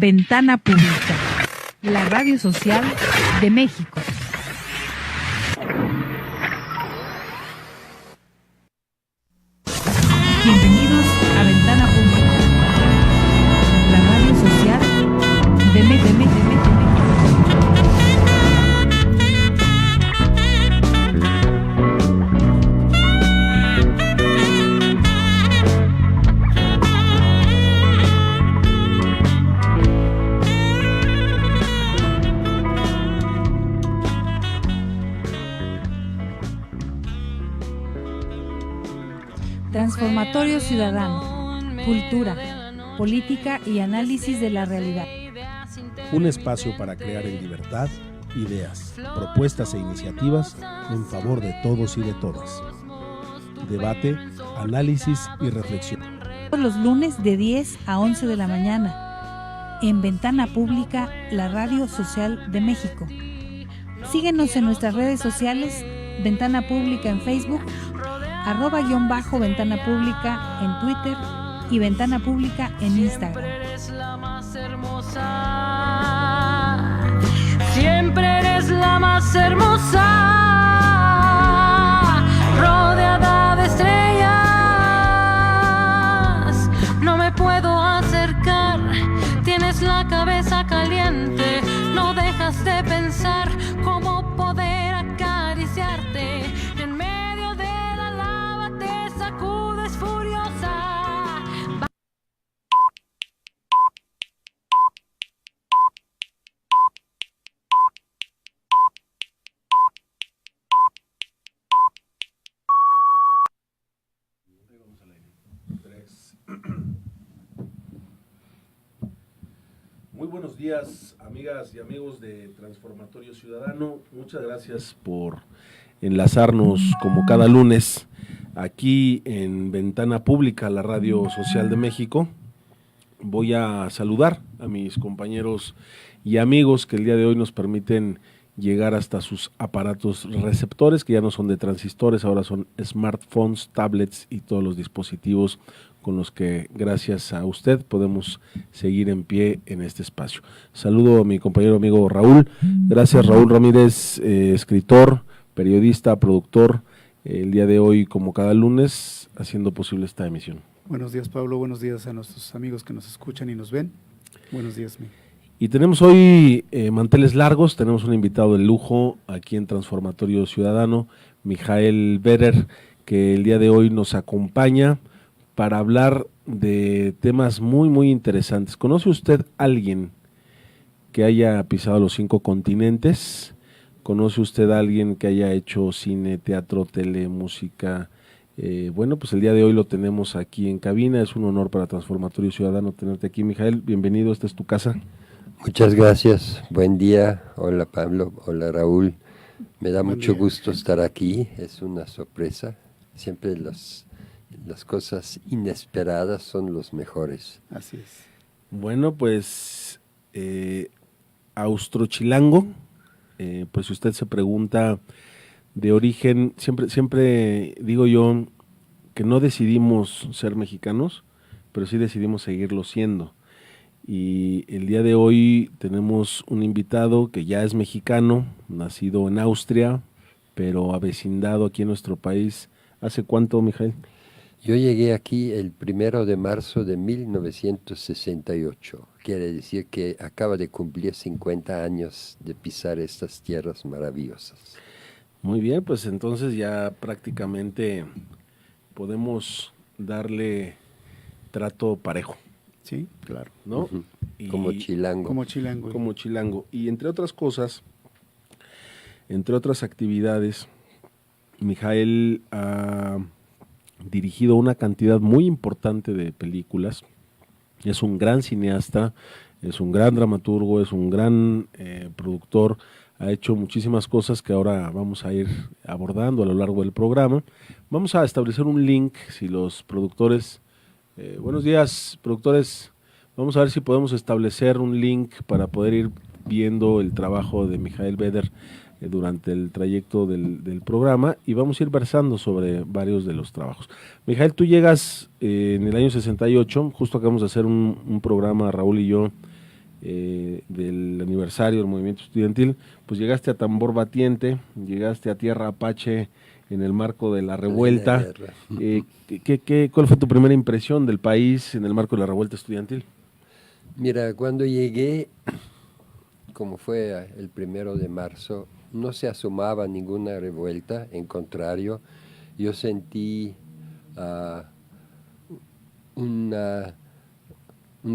Ventana Pública, la radio social de México. Bienvenidos a Ventana Pública, la radio social de México. Transformatorio Ciudadano, cultura, política y análisis de la realidad. Un espacio para crear en libertad ideas, propuestas e iniciativas en favor de todos y de todas. Debate, análisis y reflexión. Todos los lunes de 10 a 11 de la mañana, en Ventana Pública, la radio social de México. Síguenos en nuestras redes sociales, Ventana Pública en Facebook, @Ventana Pública en Twitter y Ventana Pública en Instagram. Siempre eres la más hermosa, rodeada de estrellas. No me puedo acercar, tienes la cabeza caliente, no dejas de pensar cómo poder acariciarte. En medio de la lava te sacudes furiosa. Muy buenos días, amigas y amigos de Transformatorio Ciudadano. Muchas gracias por enlazarnos como cada lunes aquí en Ventana Pública, la radio social de México. Voy a saludar a mis compañeros y amigos que el día de hoy nos permiten llegar hasta sus aparatos receptores, que ya no son de transistores, ahora son smartphones, tablets y todos los dispositivos con los que, gracias a usted, podemos seguir en pie en este espacio. Saludo a mi compañero amigo Raúl. Gracias, Raúl Ramírez, escritor, periodista, productor, el día de hoy, como cada lunes, haciendo posible esta emisión. Buenos días, Pablo. Buenos días a nuestros amigos que nos escuchan y nos ven. Buenos días, mi. Y tenemos hoy manteles largos, tenemos un invitado de lujo aquí en Transformatorio Ciudadano, Mijael Beder, que el día de hoy nos acompaña para hablar de temas muy, muy interesantes. ¿Conoce usted a alguien que haya pisado los 5 continentes? ¿Conoce usted a alguien que haya hecho cine, teatro, tele, música? Bueno, pues el día de hoy lo tenemos aquí en cabina. Es un honor para Transformatorio Ciudadano tenerte aquí, Mijael. Bienvenido, esta es tu casa. Muchas gracias. Buen día. Hola, Pablo. Hola, Raúl. Me da mucho gusto estar aquí. Es una sorpresa. Siempre las cosas inesperadas son los mejores. Así es. Bueno, pues austrochilango, pues si usted se pregunta de origen, siempre digo yo que no decidimos ser mexicanos, pero sí decidimos seguirlo siendo. Y el día de hoy tenemos un invitado que ya es mexicano, nacido en Austria, pero avecindado aquí en nuestro país. ¿Hace cuánto, Mijael? Yo llegué aquí el 1 de marzo de 1968. Quiere decir que acaba de cumplir 50 años de pisar estas tierras maravillosas. Muy bien, pues entonces ya prácticamente podemos darle trato parejo. Sí, claro. ¿No? Uh-huh. Y como chilango. Como chilango. Como chilango. Y entre otras cosas, entre otras actividades, Mijael ha dirigido una cantidad muy importante de películas. Es un gran cineasta, es un gran dramaturgo, es un gran productor. Ha hecho muchísimas cosas que ahora vamos a ir abordando a lo largo del programa. Vamos a establecer un link, si los productores... buenos días, productores. Vamos a ver si podemos establecer un link para poder ir viendo el trabajo de Mijael Beder durante el trayecto del programa, y vamos a ir versando sobre varios de los trabajos. Mijael, tú llegas en el año 68, justo acabamos de hacer un programa, Raúl y yo, del aniversario del movimiento estudiantil, pues llegaste a tambor batiente, llegaste a tierra apache en el marco de la revuelta. ¿Cuál fue tu primera impresión del país en el marco de la revuelta estudiantil? Mira, cuando llegué, como fue el 1 de marzo, no se asomaba ninguna revuelta, en contrario, yo sentí una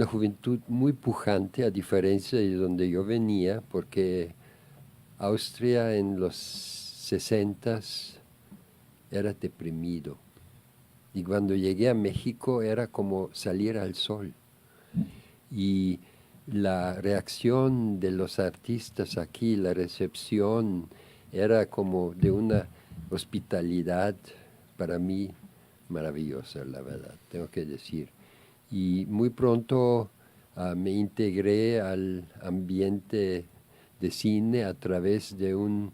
juventud muy pujante, a diferencia de donde yo venía, porque Austria en los 60s era deprimido. Y cuando llegué a México era como salir al sol. Y la reacción de los artistas aquí, la recepción, era como de una hospitalidad para mí maravillosa, la verdad, tengo que decir. Y muy pronto me integré al ambiente de cine a través de un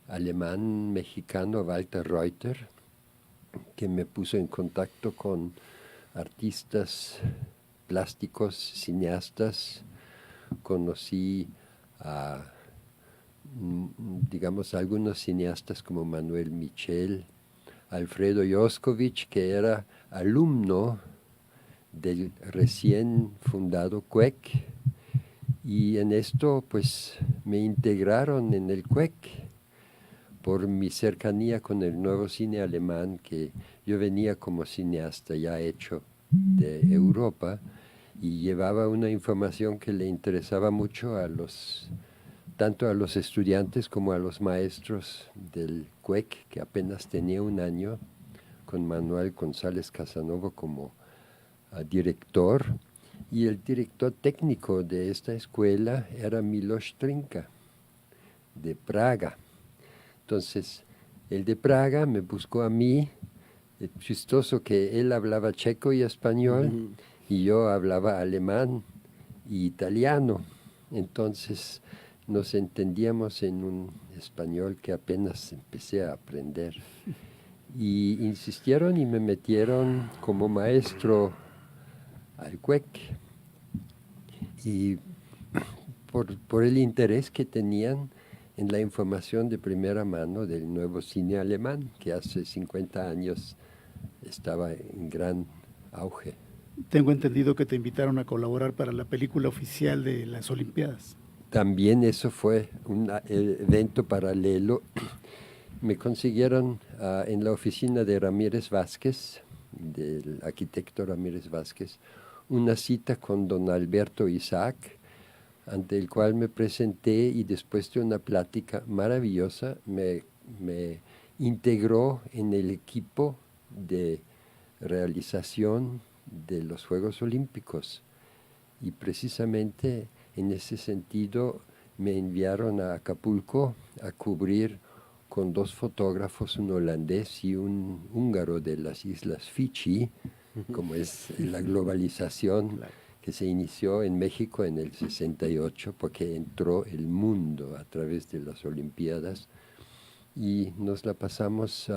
alemán mexicano, Walter Reuter, que me puso en contacto con artistas plásticos, cineastas. Conocí a, digamos, algunos cineastas como Manuel Michel, Alfredo Joscovich, que era alumno del recién fundado CUEC, y en esto pues me integraron en el CUEC por mi cercanía con el nuevo cine alemán, que yo venía como cineasta ya hecho de Europa y llevaba una información que le interesaba mucho tanto a los estudiantes como a los maestros del CUEC, que apenas tenía un año, con Manuel González Casanova como director, y el director técnico de esta escuela era Miloš Trinka, de Praga. Entonces, el de Praga me buscó a mí. Es chistoso que él hablaba checo y español, y yo hablaba alemán y italiano. Entonces, nos entendíamos en un español que apenas empecé a aprender. Y insistieron y me metieron como maestro al CUEC. Y por el interés que tenían en la información de primera mano del nuevo cine alemán, que hace 50 años estaba en gran auge. Tengo entendido que te invitaron a colaborar para la película oficial de las Olimpiadas. También eso fue un evento paralelo. Me consiguieron en la oficina de Ramírez Vázquez, del arquitecto Ramírez Vázquez, una cita con don Alberto Isaac, ante el cual me presenté, y después de una plática maravillosa me integró en el equipo de realización de los Juegos Olímpicos. Y precisamente en ese sentido me enviaron a Acapulco a cubrir con 2 fotógrafos, un holandés y un húngaro de las Islas Fiji, como es la globalización que se inició en México en el 68, porque entró el mundo a través de las Olimpiadas, y nos la pasamos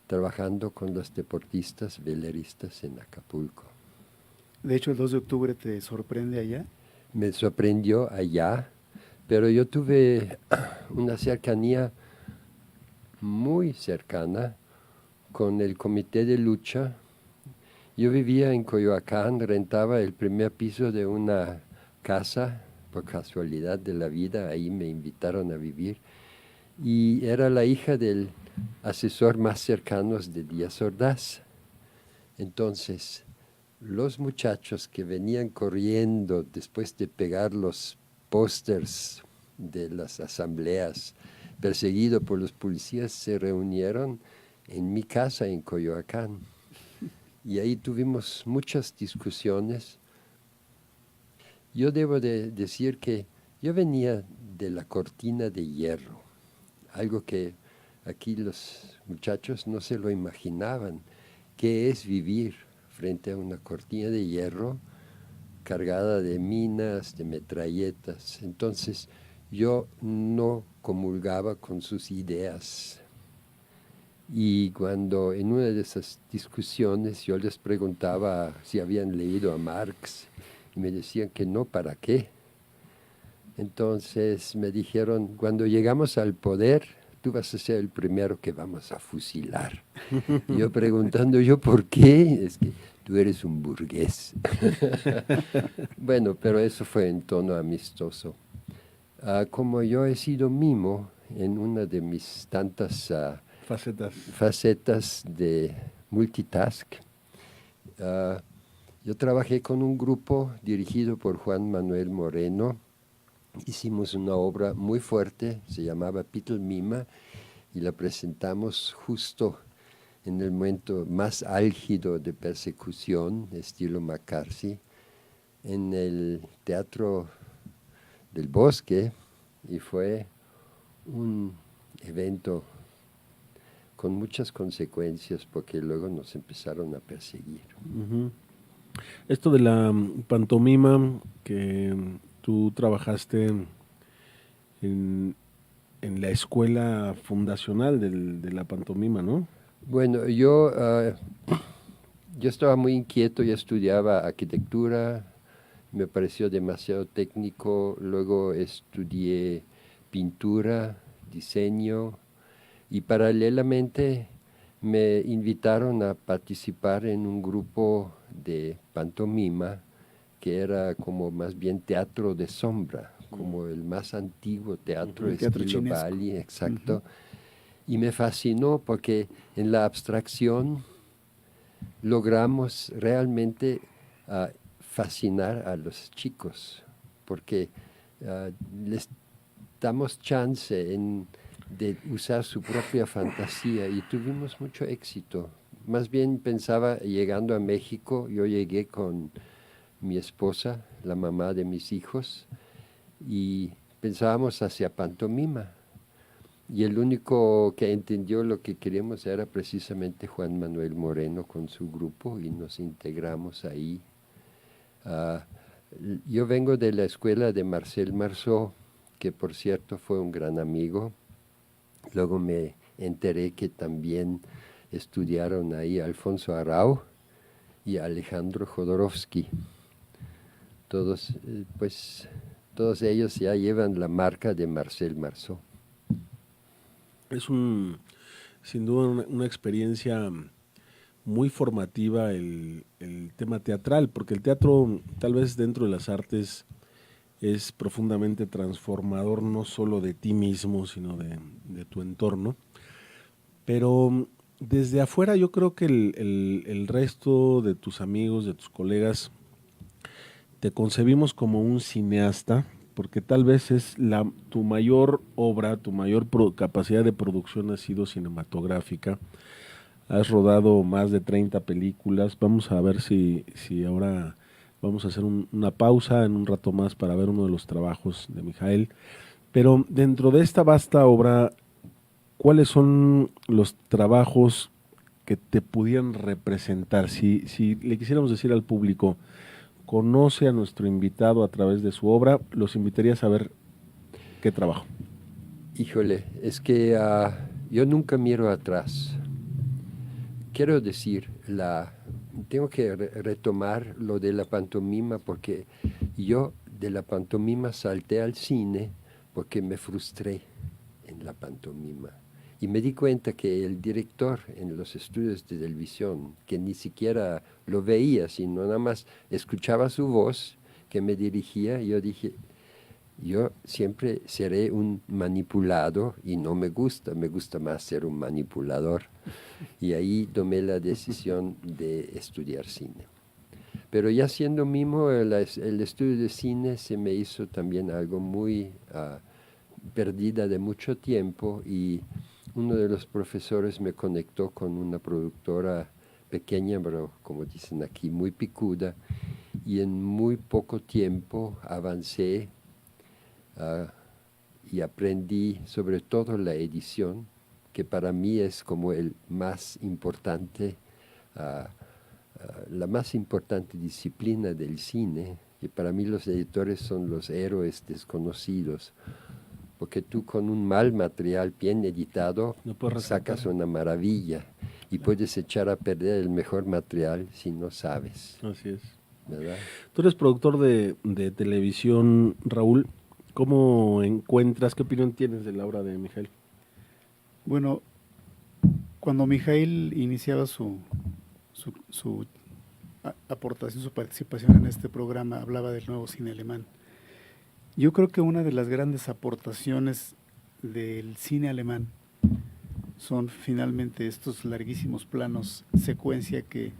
trabajando con los deportistas veleristas en Acapulco. De hecho, el 2 de octubre te sorprende allá. Me sorprendió allá, pero yo tuve una cercanía muy cercana con el comité de lucha. Yo vivía en Coyoacán, rentaba el primer piso de una casa, por casualidad de la vida, ahí me invitaron a vivir, y era la hija del asesor más cercano de Díaz Ordaz. Entonces, los muchachos que venían corriendo después de pegar los pósters de las asambleas, perseguidos por los policías, se reunieron en mi casa en Coyoacán. Y ahí tuvimos muchas discusiones. Yo debo de decir que yo venía de la cortina de hierro, algo que aquí los muchachos no se lo imaginaban, que es vivir frente a una cortina de hierro cargada de minas, de metralletas. Entonces yo no comulgaba con sus ideas. Y cuando en una de esas discusiones yo les preguntaba si habían leído a Marx, y me decían que no, ¿para qué? Entonces me dijeron, cuando llegamos al poder, tú vas a ser el primero que vamos a fusilar. Y yo preguntando, ¿yo por qué? Es que tú eres un burgués. Bueno, pero eso fue en tono amistoso. Como yo he sido mimo en una de mis tantas facetas de multitask, yo trabajé con un grupo dirigido por Juan Manuel Moreno. Hicimos una obra muy fuerte, se llamaba Pitl Mima, y la presentamos justo en el momento más álgido de persecución, estilo McCarthy, en el Teatro del Bosque, y fue un evento con muchas consecuencias porque luego nos empezaron a perseguir. Uh-huh. Esto de la pantomima que tú trabajaste en la escuela fundacional de la pantomima, ¿no? Bueno, yo estaba muy inquieto, yo estudiaba arquitectura, me pareció demasiado técnico, luego estudié pintura, diseño, y paralelamente me invitaron a participar en un grupo de pantomima que era como más bien teatro de sombra, como el más antiguo teatro estilo Bali, exacto. Y me fascinó porque en la abstracción logramos realmente fascinar a los chicos, porque les damos chance de usar su propia fantasía y tuvimos mucho éxito. Más bien pensaba, llegando a México, yo llegué con mi esposa, la mamá de mis hijos, y pensábamos hacia pantomima. Y el único que entendió lo que queríamos era precisamente Juan Manuel Moreno con su grupo, y nos integramos ahí. Yo vengo de la escuela de Marcel Marceau, que por cierto fue un gran amigo. Luego me enteré que también estudiaron ahí Alfonso Arau y Alejandro Jodorowsky. Todos ellos ya llevan la marca de Marcel Marceau. Es sin duda una experiencia muy formativa el tema teatral, porque el teatro, tal vez dentro de las artes, es profundamente transformador, no solo de ti mismo, sino de tu entorno. Pero desde afuera yo creo que el resto de tus amigos, de tus colegas, te concebimos como un cineasta, porque tal vez es tu mayor obra, tu mayor capacidad de producción ha sido cinematográfica. Has rodado más de 30 películas. Vamos a ver si ahora vamos a hacer una pausa en un rato más para ver uno de los trabajos de Mijael. Pero dentro de esta vasta obra, ¿cuáles son los trabajos que te pudieran representar? Si le quisiéramos decir al público, conoce a nuestro invitado a través de su obra, los invitaría a saber qué trabajo. Híjole, es que yo nunca miro atrás. Quiero decir, tengo que retomar lo de la pantomima, porque yo de la pantomima salté al cine porque me frustré en la pantomima. Y me di cuenta que el director en los estudios de televisión, que ni siquiera lo veía, sino nada más escuchaba su voz que me dirigía, yo dije, yo siempre seré un manipulado y no me gusta más ser un manipulador. Y ahí tomé la decisión de estudiar cine. Pero ya siendo mimo, el estudio de cine se me hizo también algo muy perdida de mucho tiempo, y uno de los profesores me conectó con una productora pequeña, pero como dicen aquí, muy picuda, y en muy poco tiempo avancé y aprendí sobre todo la edición, que para mí es como el más importante, la más importante disciplina del cine, que para mí los editores son los héroes desconocidos, porque tú con un mal material bien editado sacas una maravilla, y puedes echar a perder el mejor material si no sabes. Así es. ¿Verdad? Tú eres productor de televisión, Raúl. ¿Cómo encuentras, qué opinión tienes de la obra de Mijail? Bueno, cuando Mijail iniciaba su aportación, su participación en este programa, hablaba del nuevo cine alemán. Yo creo que una de las grandes aportaciones del cine alemán son finalmente estos larguísimos planos secuencia que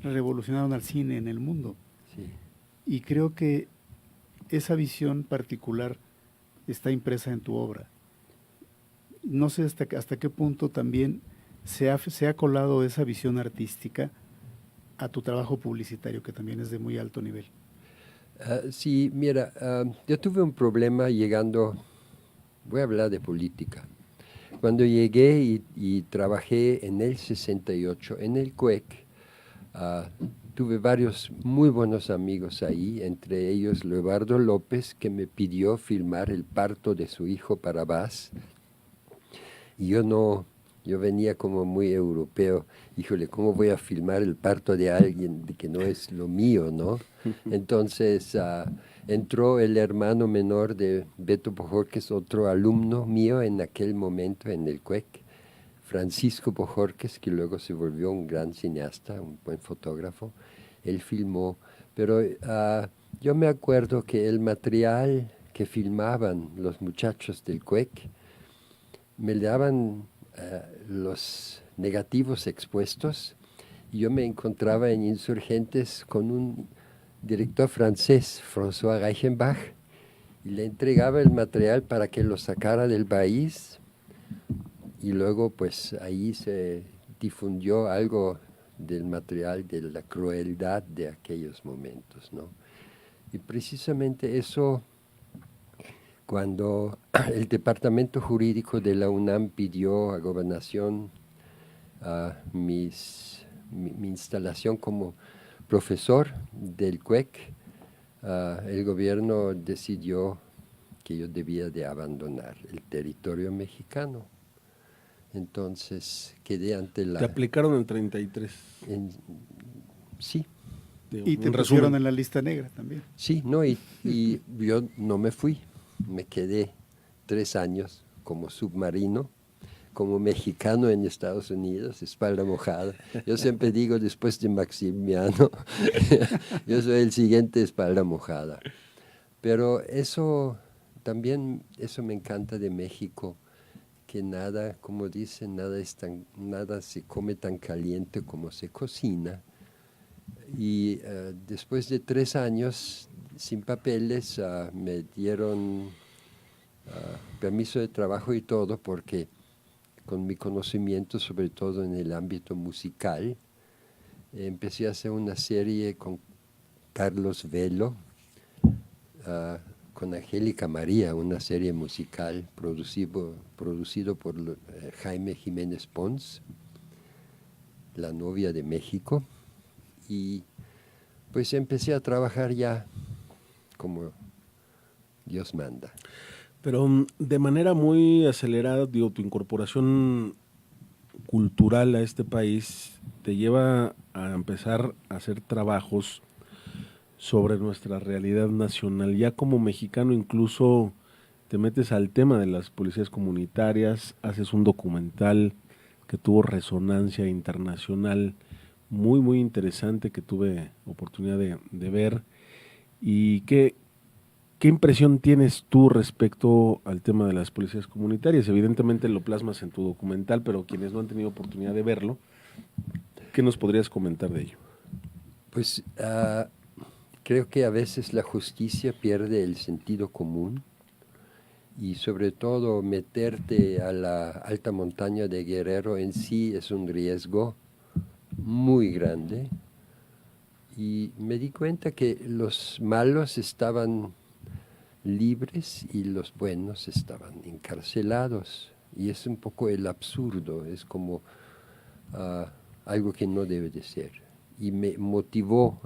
revolucionaron al cine en el mundo. Sí. Y creo que esa visión particular está impresa en tu obra. No sé hasta qué punto también se ha colado esa visión artística a tu trabajo publicitario, que también es de muy alto nivel. Sí, mira, yo tuve un problema llegando, voy a hablar de política. Cuando llegué y trabajé en el 68, en el CUEC, tuve varios muy buenos amigos ahí, entre ellos Leobardo López, que me pidió filmar el parto de su hijo Barrabás. Y yo venía como muy europeo. Híjole, ¿cómo voy a filmar el parto de alguien que no es lo mío, no? Entonces entró el hermano menor de Beto Bojorquez, otro alumno mío en aquel momento en el CUEC, Francisco Bojorquez, que luego se volvió un gran cineasta, un buen fotógrafo. Él filmó, pero yo me acuerdo que el material que filmaban los muchachos del CUEC me daban los negativos expuestos y yo me encontraba en Insurgentes con un director francés, François Reichenbach, y le entregaba el material para que lo sacara del país, y luego pues ahí se difundió algo del material de la crueldad de aquellos momentos, ¿no? Y precisamente eso, cuando el departamento jurídico de la UNAM pidió a Gobernación mi instalación como profesor del CUEC, el gobierno decidió que yo debía de abandonar el territorio mexicano. Entonces quedé ante la... Te aplicaron en 33. Sí. Y te pusieron en la lista negra también. Sí, no, y yo no me fui. Me quedé 3 años como submarino, como mexicano en Estados Unidos, espalda mojada. Yo siempre digo, después de Maximiano, yo soy el siguiente espalda mojada. Pero eso también, eso me encanta de México, que nada, como dicen, nada se come tan caliente como se cocina. Y después de 3 años sin papeles, me dieron permiso de trabajo y todo, porque con mi conocimiento, sobre todo en el ámbito musical, empecé a hacer una serie con Carlos Velo, con Angélica María, una serie musical producido por Jaime Jiménez Pons, La novia de México, y pues empecé a trabajar ya como Dios manda. Pero de manera muy acelerada, digo, tu incorporación cultural a este país te lleva a empezar a hacer trabajos sobre nuestra realidad nacional. Ya como mexicano incluso te metes al tema de las policías comunitarias, haces un documental que tuvo resonancia internacional muy, muy interesante, que tuve oportunidad de ver. ¿Y qué impresión tienes tú respecto al tema de las policías comunitarias? Evidentemente lo plasmas en tu documental, pero quienes no han tenido oportunidad de verlo, ¿qué nos podrías comentar de ello? Pues creo que a veces la justicia pierde el sentido común, y sobre todo meterte a la alta montaña de Guerrero en sí es un riesgo muy grande, y me di cuenta que los malos estaban libres y los buenos estaban encarcelados, y es un poco el absurdo, es como algo que no debe de ser, y me motivó.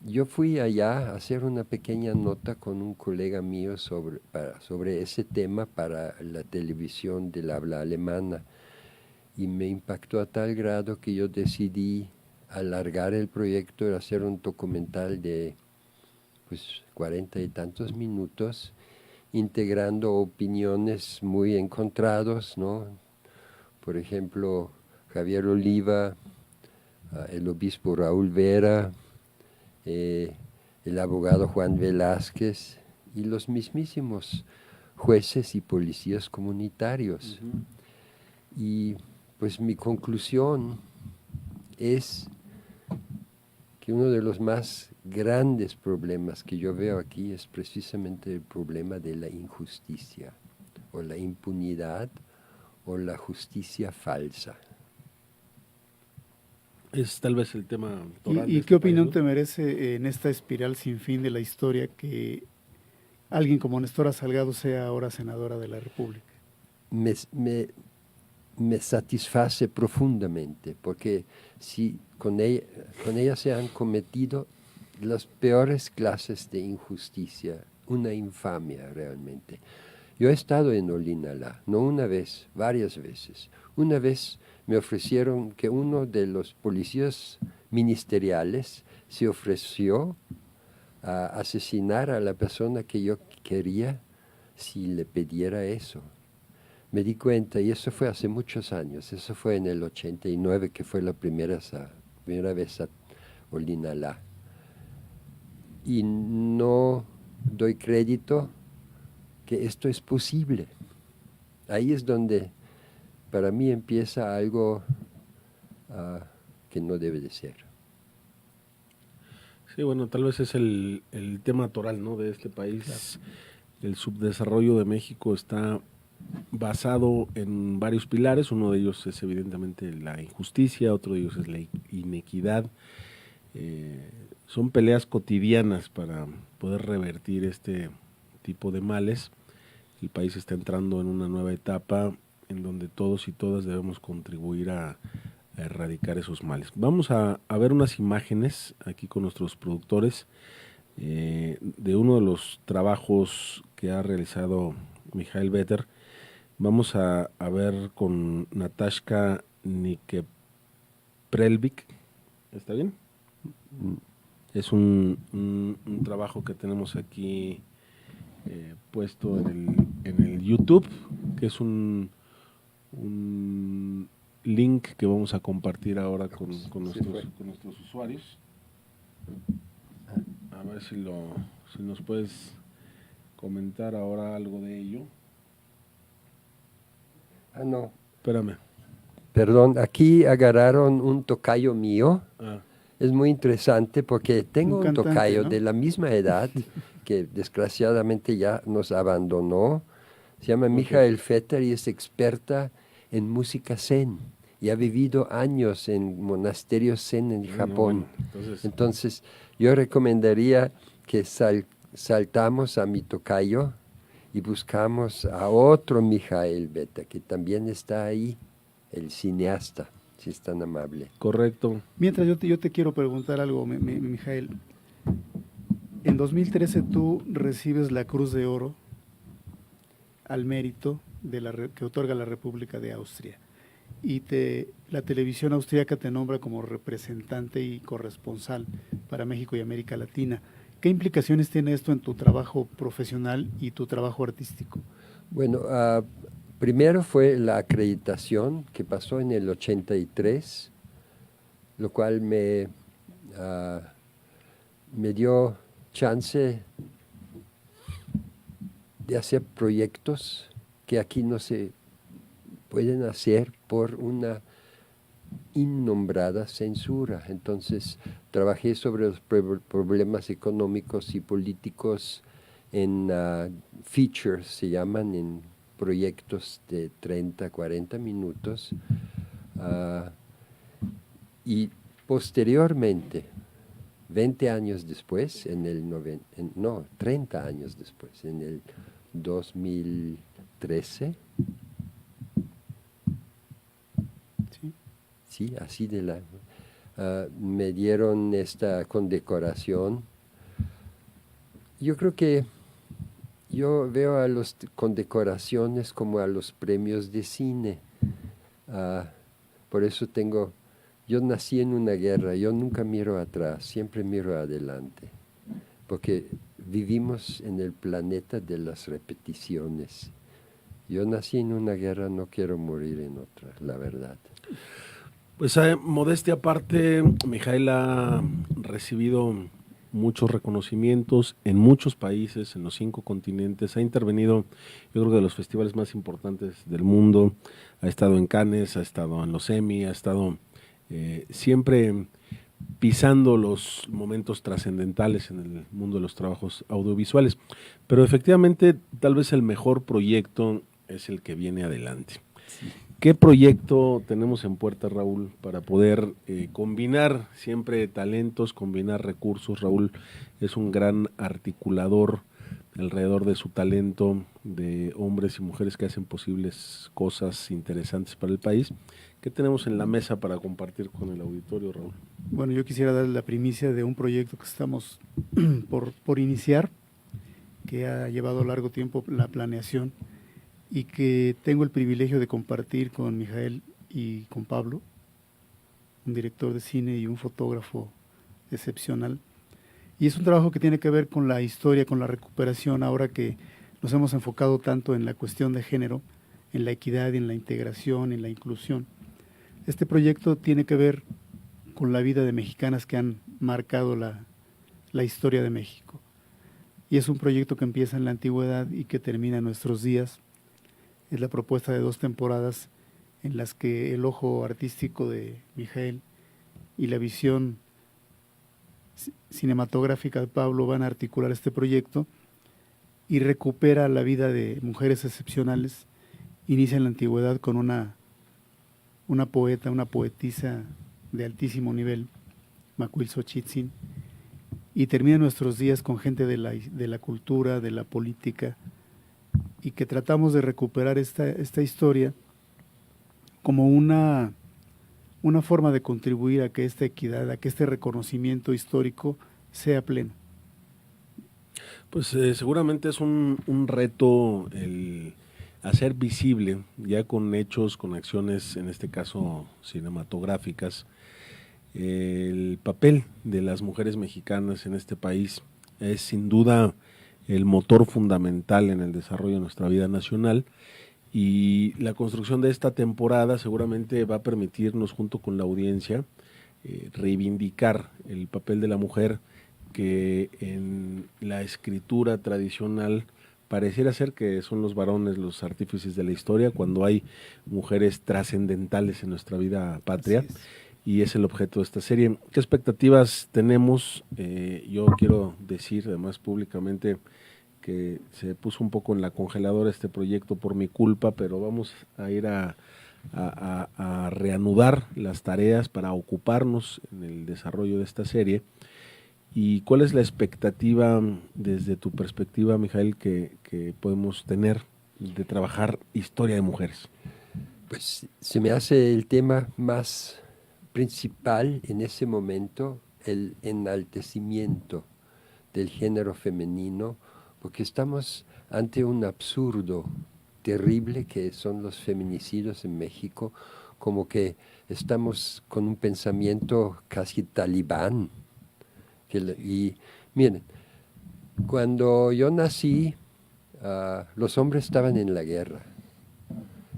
Yo fui allá a hacer una pequeña nota con un colega mío sobre ese tema para la televisión del habla alemana, y me impactó a tal grado que yo decidí alargar el proyecto y hacer un documental de 40 y tantos minutos, integrando opiniones muy encontrados, ¿no? Por ejemplo, Javier Oliva, el obispo Raúl Vera, el abogado Juan Velázquez y los mismísimos jueces y policías comunitarios. Y pues mi conclusión es que uno de los más grandes problemas que yo veo aquí es precisamente el problema de la injusticia, o la impunidad, o la justicia falsa. Es tal vez el tema toral. ¿Y qué opinión te merece en esta espiral sin fin de la historia que alguien como Nestora Salgado sea ahora senadora de la República? Me satisface profundamente, porque si con ella se han cometido las peores clases de injusticia, una infamia realmente. Yo he estado en Olinalá, no una vez, varias veces. Una vez me ofrecieron que uno de los policías ministeriales se ofreció a asesinar a la persona que yo quería si le pidiera eso. Me di cuenta, y eso fue hace muchos años, eso fue en el 89, que fue la primera vez a Olinalá. Y no doy crédito que esto es posible. Ahí es donde para mí empieza algo que no debe de ser. Sí, bueno, tal vez es el tema toral, ¿no?, de este país. Claro. El subdesarrollo de México está basado en varios pilares. Uno de ellos es evidentemente la injusticia, otro de ellos es la inequidad. Son peleas cotidianas para poder revertir este tipo de males. El país está entrando en una nueva etapa en donde todos y todas debemos contribuir a erradicar esos males. Vamos a ver unas imágenes aquí con nuestros productores de uno de los trabajos que ha realizado Mijael Vetter. Vamos a ver con Natashka Nikeprelvik. ¿Está bien? Es un trabajo que tenemos aquí puesto en el YouTube, que es un link que vamos a compartir ahora con nuestros usuarios. A ver si nos puedes comentar ahora algo de ello. No. Espérame. Perdón, aquí agarraron un tocayo mío. Es muy interesante porque tengo un tocayo, ¿no?, de la misma edad que desgraciadamente ya nos abandonó. Se llama Mijael Vetter y es experta en música zen y ha vivido años en monasterios zen en Japón. Entonces yo recomendaría que saltamos a mi tocayo y buscamos a otro Mijael Vetter que también está ahí, el cineasta, si es tan amable. Correcto. Mientras yo te quiero preguntar algo, Mijael. En 2013 tú recibes la Cruz de Oro al mérito que otorga la República de Austria, y la televisión austríaca te nombra como representante y corresponsal para México y América Latina. ¿Qué implicaciones tiene esto en tu trabajo profesional y tu trabajo artístico? Bueno, primero fue la acreditación que pasó en el 83, lo cual me dio chance de hacer proyectos que aquí no se pueden hacer por una innombrada censura. Entonces trabajé sobre los problemas económicos y políticos en features, se llaman, en proyectos de 30, 40 minutos. Y posteriormente, 20 años después, 30 años después, en el 2013, sí, así me dieron esta condecoración. Yo creo que yo veo a las condecoraciones como a los premios de cine. Por eso yo nací en una guerra, yo nunca miro atrás, siempre miro adelante, porque vivimos en el planeta de las repeticiones. Yo nací en una guerra, no quiero morir en otra, la verdad. Pues modestia aparte, Mijael ha recibido muchos reconocimientos en muchos países, en los 5 continentes, ha intervenido, yo creo que de los festivales más importantes del mundo, ha estado en Cannes, ha estado en los Emmy, ha estado siempre pisando los momentos trascendentales en el mundo de los trabajos audiovisuales, pero efectivamente tal vez el mejor proyecto es el que viene adelante. Sí. ¿Qué proyecto tenemos en puerta, Raúl, para poder combinar siempre talentos, combinar recursos? Raúl es un gran articulador alrededor de su talento, de hombres y mujeres que hacen posibles cosas interesantes para el país. ¿Qué tenemos en la mesa para compartir con el auditorio, Raúl? Bueno, yo quisiera darle la primicia de un proyecto que estamos por iniciar, que ha llevado largo tiempo la planeación y que tengo el privilegio de compartir con Mijael y con Pablo, un director de cine y un fotógrafo excepcional. Y es un trabajo que tiene que ver con la historia, con la recuperación, ahora que nos hemos enfocado tanto en la cuestión de género, en la equidad, en la integración, en la inclusión. Este proyecto tiene que ver con la vida de mexicanas que han marcado la historia de México. Y es un proyecto que empieza en la antigüedad y que termina en nuestros días. Es la propuesta de 2 temporadas en las que el ojo artístico de Mijael y la visión cinematográfica de Pablo van a articular este proyecto y recupera la vida de mujeres excepcionales. Inicia en la antigüedad con una poeta, una poetisa de altísimo nivel, Macuilxochitzin, y termina en nuestros días con gente de la cultura, de la política, y que tratamos de recuperar esta historia como una forma de contribuir a que esta equidad, a que este reconocimiento histórico sea pleno. Pues seguramente es un reto el hacer visible, ya con hechos, con acciones, en este caso cinematográficas, el papel de las mujeres mexicanas en este país. Es sin duda el motor fundamental en el desarrollo de nuestra vida nacional, y la construcción de esta temporada seguramente va a permitirnos, junto con la audiencia, reivindicar el papel de la mujer, que en la escritura tradicional pareciera ser que son los varones los artífices de la historia, cuando hay mujeres trascendentales en nuestra vida patria, y es el objeto de esta serie. ¿Qué expectativas tenemos? Yo quiero decir además públicamente que se puso un poco en la congeladora este proyecto por mi culpa, pero vamos a ir a reanudar las tareas para ocuparnos en el desarrollo de esta serie. ¿Y cuál es la expectativa desde tu perspectiva, Mijael, que podemos tener de trabajar historia de mujeres? Pues se me hace el tema más principal en ese momento, el enaltecimiento del género femenino, porque estamos ante un absurdo terrible que son los feminicidios en México, como que estamos con un pensamiento casi talibán. Y miren, cuando yo nací, los hombres estaban en la guerra.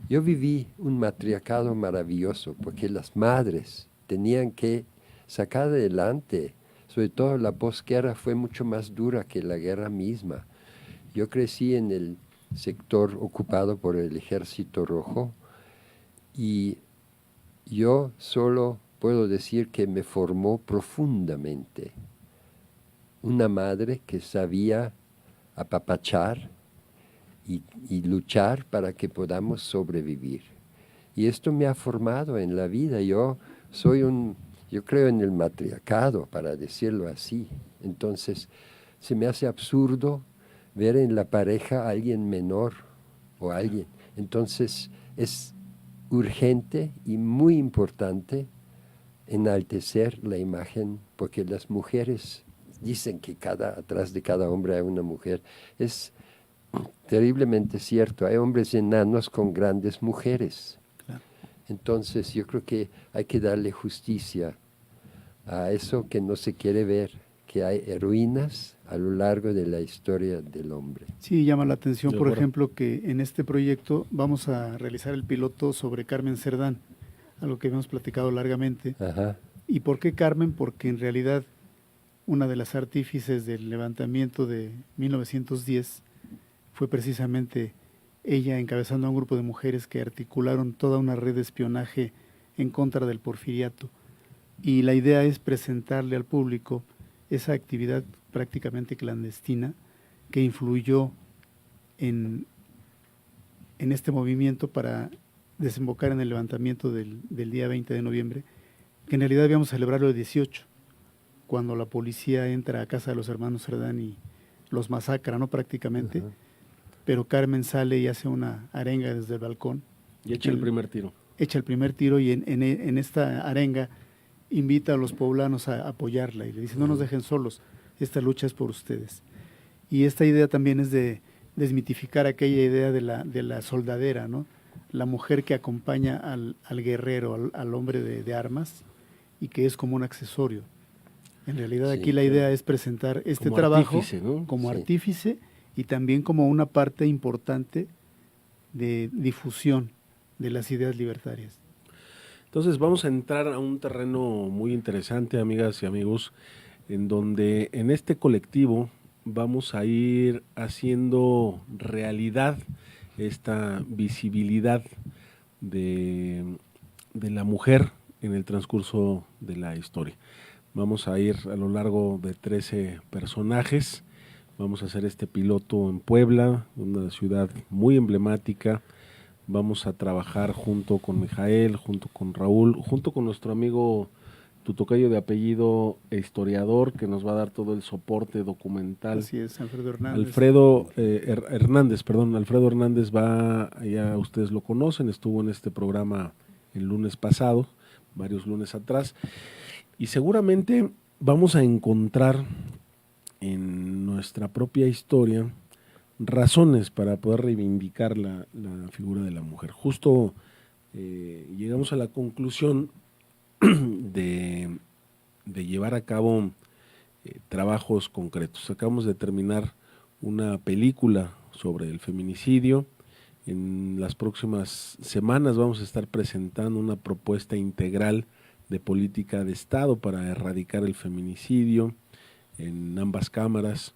Yo viví un matriarcado maravilloso, porque las madres tenían que sacar adelante. Sobre todo la posguerra fue mucho más dura que la guerra misma. Yo crecí en el sector ocupado por el Ejército Rojo y yo solo puedo decir que me formó profundamente una madre que sabía apapachar y luchar para que podamos sobrevivir. Y esto me ha formado en la vida. Yo creo en el matriarcado, para decirlo así. Entonces, se me hace absurdo ver en la pareja a alguien menor o alguien. Entonces, es urgente y muy importante enaltecer la imagen, porque las mujeres dicen que atrás de cada hombre hay una mujer. Es terriblemente cierto. Hay hombres enanos con grandes mujeres. Claro. Entonces, yo creo que hay que darle justicia a eso que no se quiere ver, que hay heroínas a lo largo de la historia del hombre. Sí, llama la atención, De por acuerdo. ejemplo, que en este proyecto vamos a realizar el piloto sobre Carmen Cerdán, algo que habíamos platicado largamente. Ajá. ¿Y por qué Carmen? Porque en realidad una de las artífices del levantamiento de 1910 fue precisamente ella encabezando a un grupo de mujeres que articularon toda una red de espionaje en contra del porfiriato. Y la idea es presentarle al público esa actividad prácticamente clandestina que influyó en este movimiento para desembocar en el levantamiento del día 20 de noviembre, que en realidad íbamos a celebrarlo el 18, cuando la policía entra a casa de los hermanos Cerdán y los masacra, ¿no? Prácticamente. Ajá. Pero Carmen sale y hace una arenga desde el balcón. Y echa el primer tiro. Echa el primer tiro y en esta arenga invita a los poblanos a apoyarla y le dice, no nos dejen solos, esta lucha es por ustedes. Y esta idea también es de desmitificar aquella idea de la soldadera, ¿no? La mujer que acompaña al guerrero, al hombre de armas, y que es como un accesorio. En realidad Sí, aquí la idea es presentar este Como trabajo artífice, ¿no? como Sí. artífice y también como una parte importante de difusión de las ideas libertarias. Entonces vamos a entrar a un terreno muy interesante, amigas y amigos, en donde en este colectivo vamos a ir haciendo realidad esta visibilidad de la mujer en el transcurso de la historia. Vamos a ir a lo largo de 13 personajes, vamos a hacer este piloto en Puebla, una ciudad muy emblemática. Vamos a trabajar junto con Mijael, junto con Raúl, junto con nuestro amigo tutocayo de apellido historiador, que nos va a dar todo el soporte documental. Así es, Alfredo Hernández. Alfredo Hernández va, ya ustedes lo conocen, estuvo en este programa el lunes pasado, varios lunes atrás, y seguramente vamos a encontrar en nuestra propia historia razones para poder reivindicar la figura de la mujer. Justo llegamos a la conclusión de llevar a cabo trabajos concretos. Acabamos de terminar una película sobre el feminicidio. En las próximas semanas vamos a estar presentando una propuesta integral de política de Estado para erradicar el feminicidio en ambas cámaras.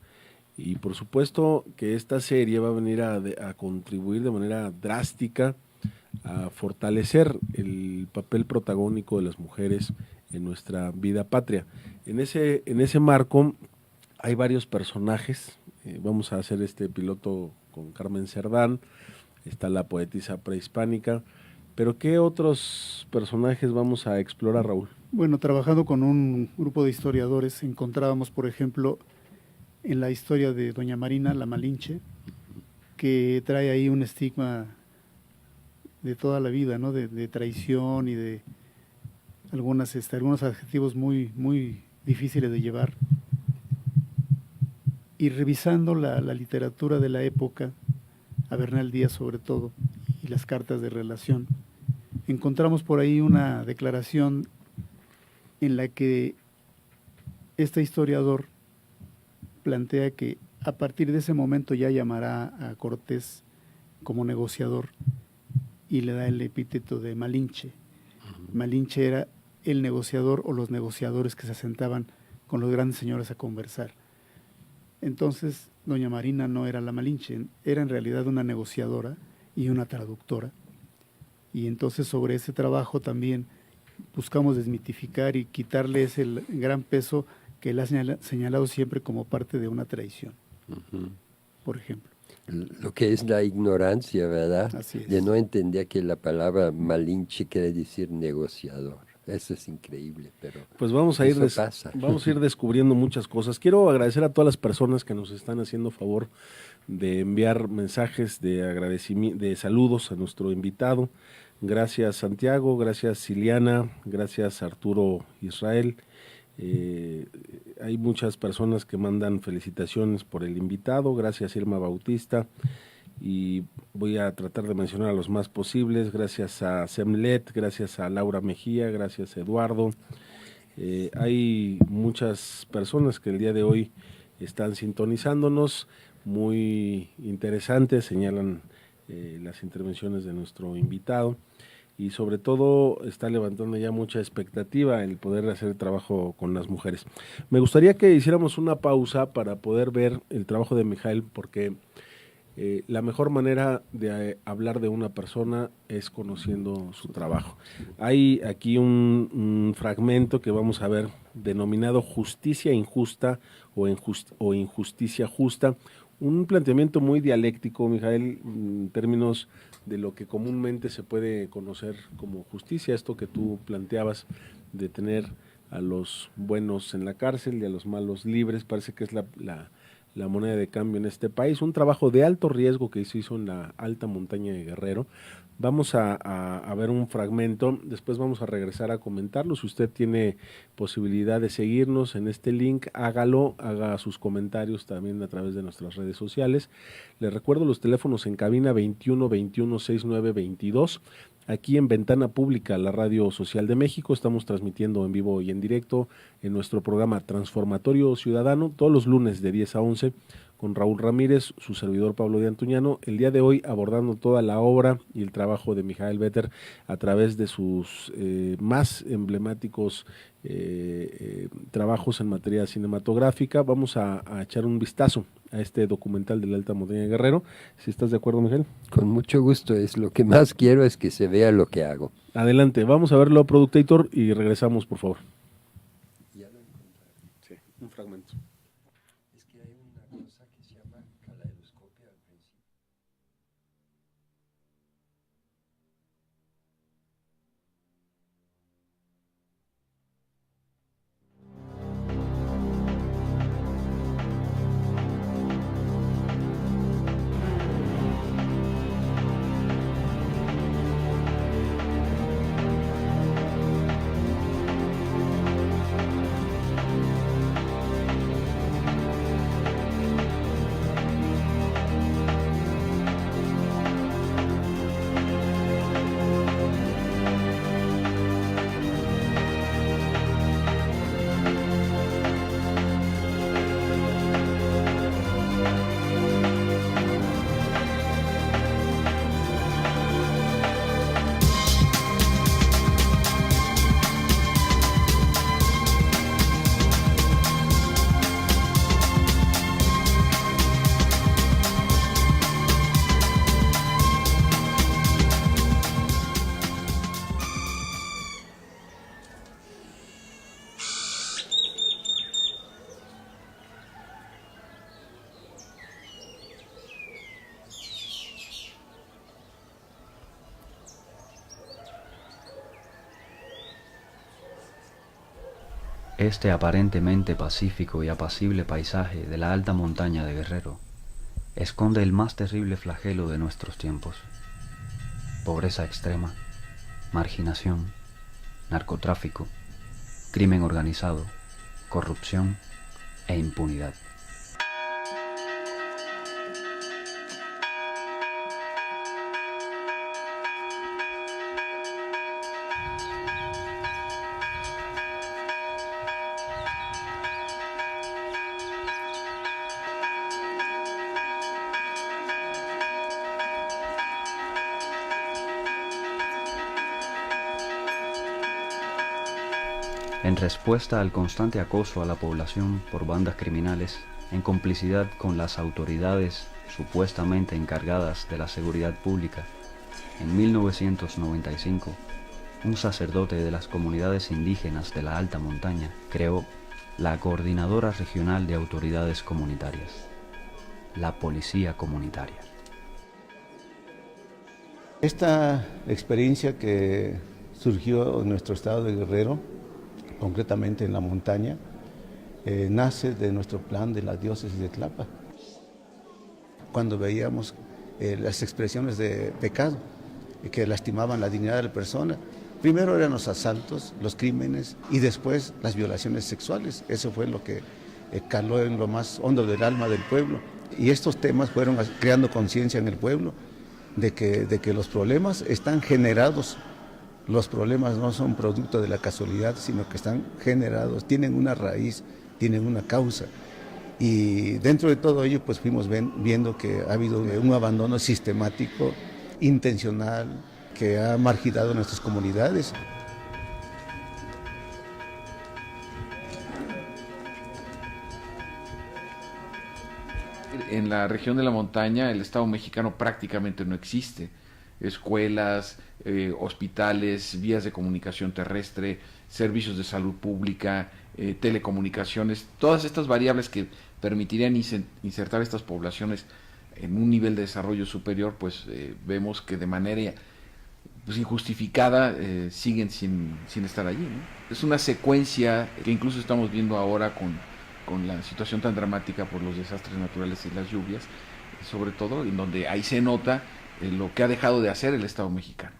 Y por supuesto que esta serie va a venir a contribuir de manera drástica a fortalecer el papel protagónico de las mujeres en nuestra vida patria. En ese marco hay varios personajes. Vamos a hacer este piloto con Carmen Cerdán, está la poetisa prehispánica, pero ¿qué otros personajes vamos a explorar, Raúl? Bueno, trabajando con un grupo de historiadores, encontrábamos, por ejemplo, en la historia de doña Marina, la Malinche, que trae ahí un estigma de toda la vida, ¿no? De traición y de algunos adjetivos muy, muy difíciles de llevar. Y revisando la literatura de la época, a Bernal Díaz sobre todo, y las cartas de relación, encontramos por ahí una declaración en la que este historiador plantea que a partir de ese momento ya llamará a Cortés como negociador y le da el epíteto de Malinche. Malinche era el negociador o los negociadores que se sentaban con los grandes señores a conversar. Entonces, doña Marina no era la Malinche, era en realidad una negociadora y una traductora. Y entonces sobre ese trabajo también buscamos desmitificar y quitarle ese gran peso que él ha señalado siempre como parte de una traición, por ejemplo. Lo que es la ignorancia, ¿verdad? Así es. De no entender que la palabra Malinche quiere decir negociador. Eso es increíble, pero Pues vamos a ir vamos a ir descubriendo muchas cosas. Quiero agradecer a todas las personas que nos están haciendo favor de enviar mensajes de agradecimiento, de saludos a nuestro invitado. Gracias Santiago, gracias Ciliana, gracias Arturo Israel. Hay muchas personas que mandan felicitaciones por el invitado. Gracias Irma Bautista. Y voy a tratar de mencionar a los más posibles. Gracias a Semlet, gracias a Laura Mejía, gracias a Eduardo, Hay muchas personas que el día de hoy están sintonizándonos, muy interesantes, señalan las intervenciones de nuestro invitado, y sobre todo está levantando ya mucha expectativa el poder hacer trabajo con las mujeres. Me gustaría que hiciéramos una pausa para poder ver el trabajo de Mijael, porque la mejor manera de hablar de una persona es conociendo su trabajo. Hay aquí un fragmento que vamos a ver denominado Justicia Injusta o Injusticia Justa, un planteamiento muy dialéctico, Mijael, en términos de lo que comúnmente se puede conocer como justicia, esto que tú planteabas de tener a los buenos en la cárcel y a los malos libres. Parece que es la moneda de cambio en este país, un trabajo de alto riesgo que se hizo en la alta montaña de Guerrero. Vamos a ver un fragmento, después vamos a regresar a comentarlo. Si usted tiene posibilidad de seguirnos en este link, hágalo, haga sus comentarios también a través de nuestras redes sociales. Les recuerdo los teléfonos en cabina 21 21 69 22. Aquí en Ventana Pública, la Radio Social de México, estamos transmitiendo en vivo y en directo en nuestro programa Transformatorio Ciudadano, todos los lunes de 10 a 11, con Raúl Ramírez, su servidor Pablo de Antuñano, el día de hoy abordando toda la obra y el trabajo de Mijael Vetter a través de sus más emblemáticos trabajos en materia cinematográfica. Vamos a echar un vistazo a este documental de la alta montaña de Guerrero. ¿Si estás de acuerdo, Mijael? Con mucho gusto, es lo que más quiero, es que se vea lo que hago. Adelante, vamos a verlo, productor, y regresamos, por favor. Ya lo encontré. Sí, un fragmento. Es que hay una cosa que se llama caleidoscopio al principio. Este aparentemente pacífico y apacible paisaje de la alta montaña de Guerrero esconde el más terrible flagelo de nuestros tiempos: pobreza extrema, marginación, narcotráfico, crimen organizado, corrupción e impunidad. En respuesta al constante acoso a la población por bandas criminales, en complicidad con las autoridades supuestamente encargadas de la seguridad pública, en 1995, un sacerdote de las comunidades indígenas de la alta montaña creó la Coordinadora Regional de Autoridades Comunitarias, la Policía Comunitaria. Esta experiencia que surgió en nuestro estado de Guerrero, concretamente en la montaña, nace de nuestro plan de la diócesis de Tlapa. Cuando veíamos las expresiones de pecado que lastimaban la dignidad de la persona, primero eran los asaltos, los crímenes y después las violaciones sexuales. Eso fue lo que caló en lo más hondo del alma del pueblo. Y estos temas fueron creando conciencia en el pueblo de que los problemas están generados Los problemas no son producto de la casualidad, sino que están generados, tienen una raíz, tienen una causa. Y dentro de todo ello, pues fuimos viendo que ha habido un abandono sistemático, intencional, que ha marginado nuestras comunidades. En la región de la montaña el Estado mexicano prácticamente no existe. Escuelas, hospitales, vías de comunicación terrestre, servicios de salud pública, telecomunicaciones, todas estas variables que permitirían insertar estas poblaciones en un nivel de desarrollo superior, pues vemos que de manera pues, injustificada siguen sin estar allí, ¿no? Es una secuencia que incluso estamos viendo ahora con la situación tan dramática por los desastres naturales y las lluvias, sobre todo, en donde ahí se nota lo que ha dejado de hacer el Estado mexicano.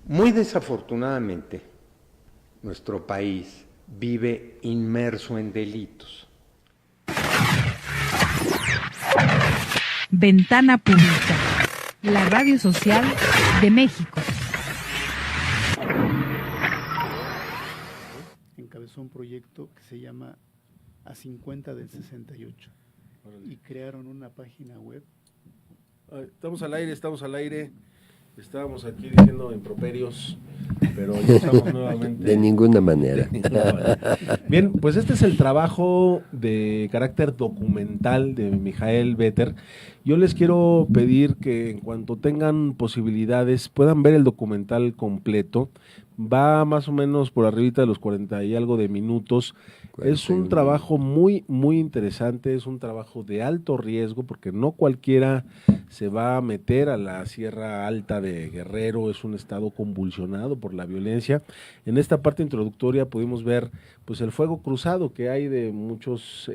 Muy desafortunadamente, nuestro país vive inmerso en delitos. Ventana Pública, la radio social de México. Encabezó un proyecto que se llama A 50 del 68 y crearon una página web. Estamos al aire. Estábamos aquí diciendo improperios, pero ya estamos nuevamente. De ninguna manera. Bien, pues este es el trabajo de carácter documental de Mijael Vetter. Yo les quiero pedir que en cuanto tengan posibilidades puedan ver el documental completo. Va más o menos por arribita de los 40 y algo de minutos. 41. Es un trabajo muy, muy interesante, es un trabajo de alto riesgo porque no cualquiera se va a meter a la Sierra Alta de Guerrero, es un estado convulsionado por la violencia. En esta parte introductoria pudimos ver pues el fuego cruzado que hay de muchos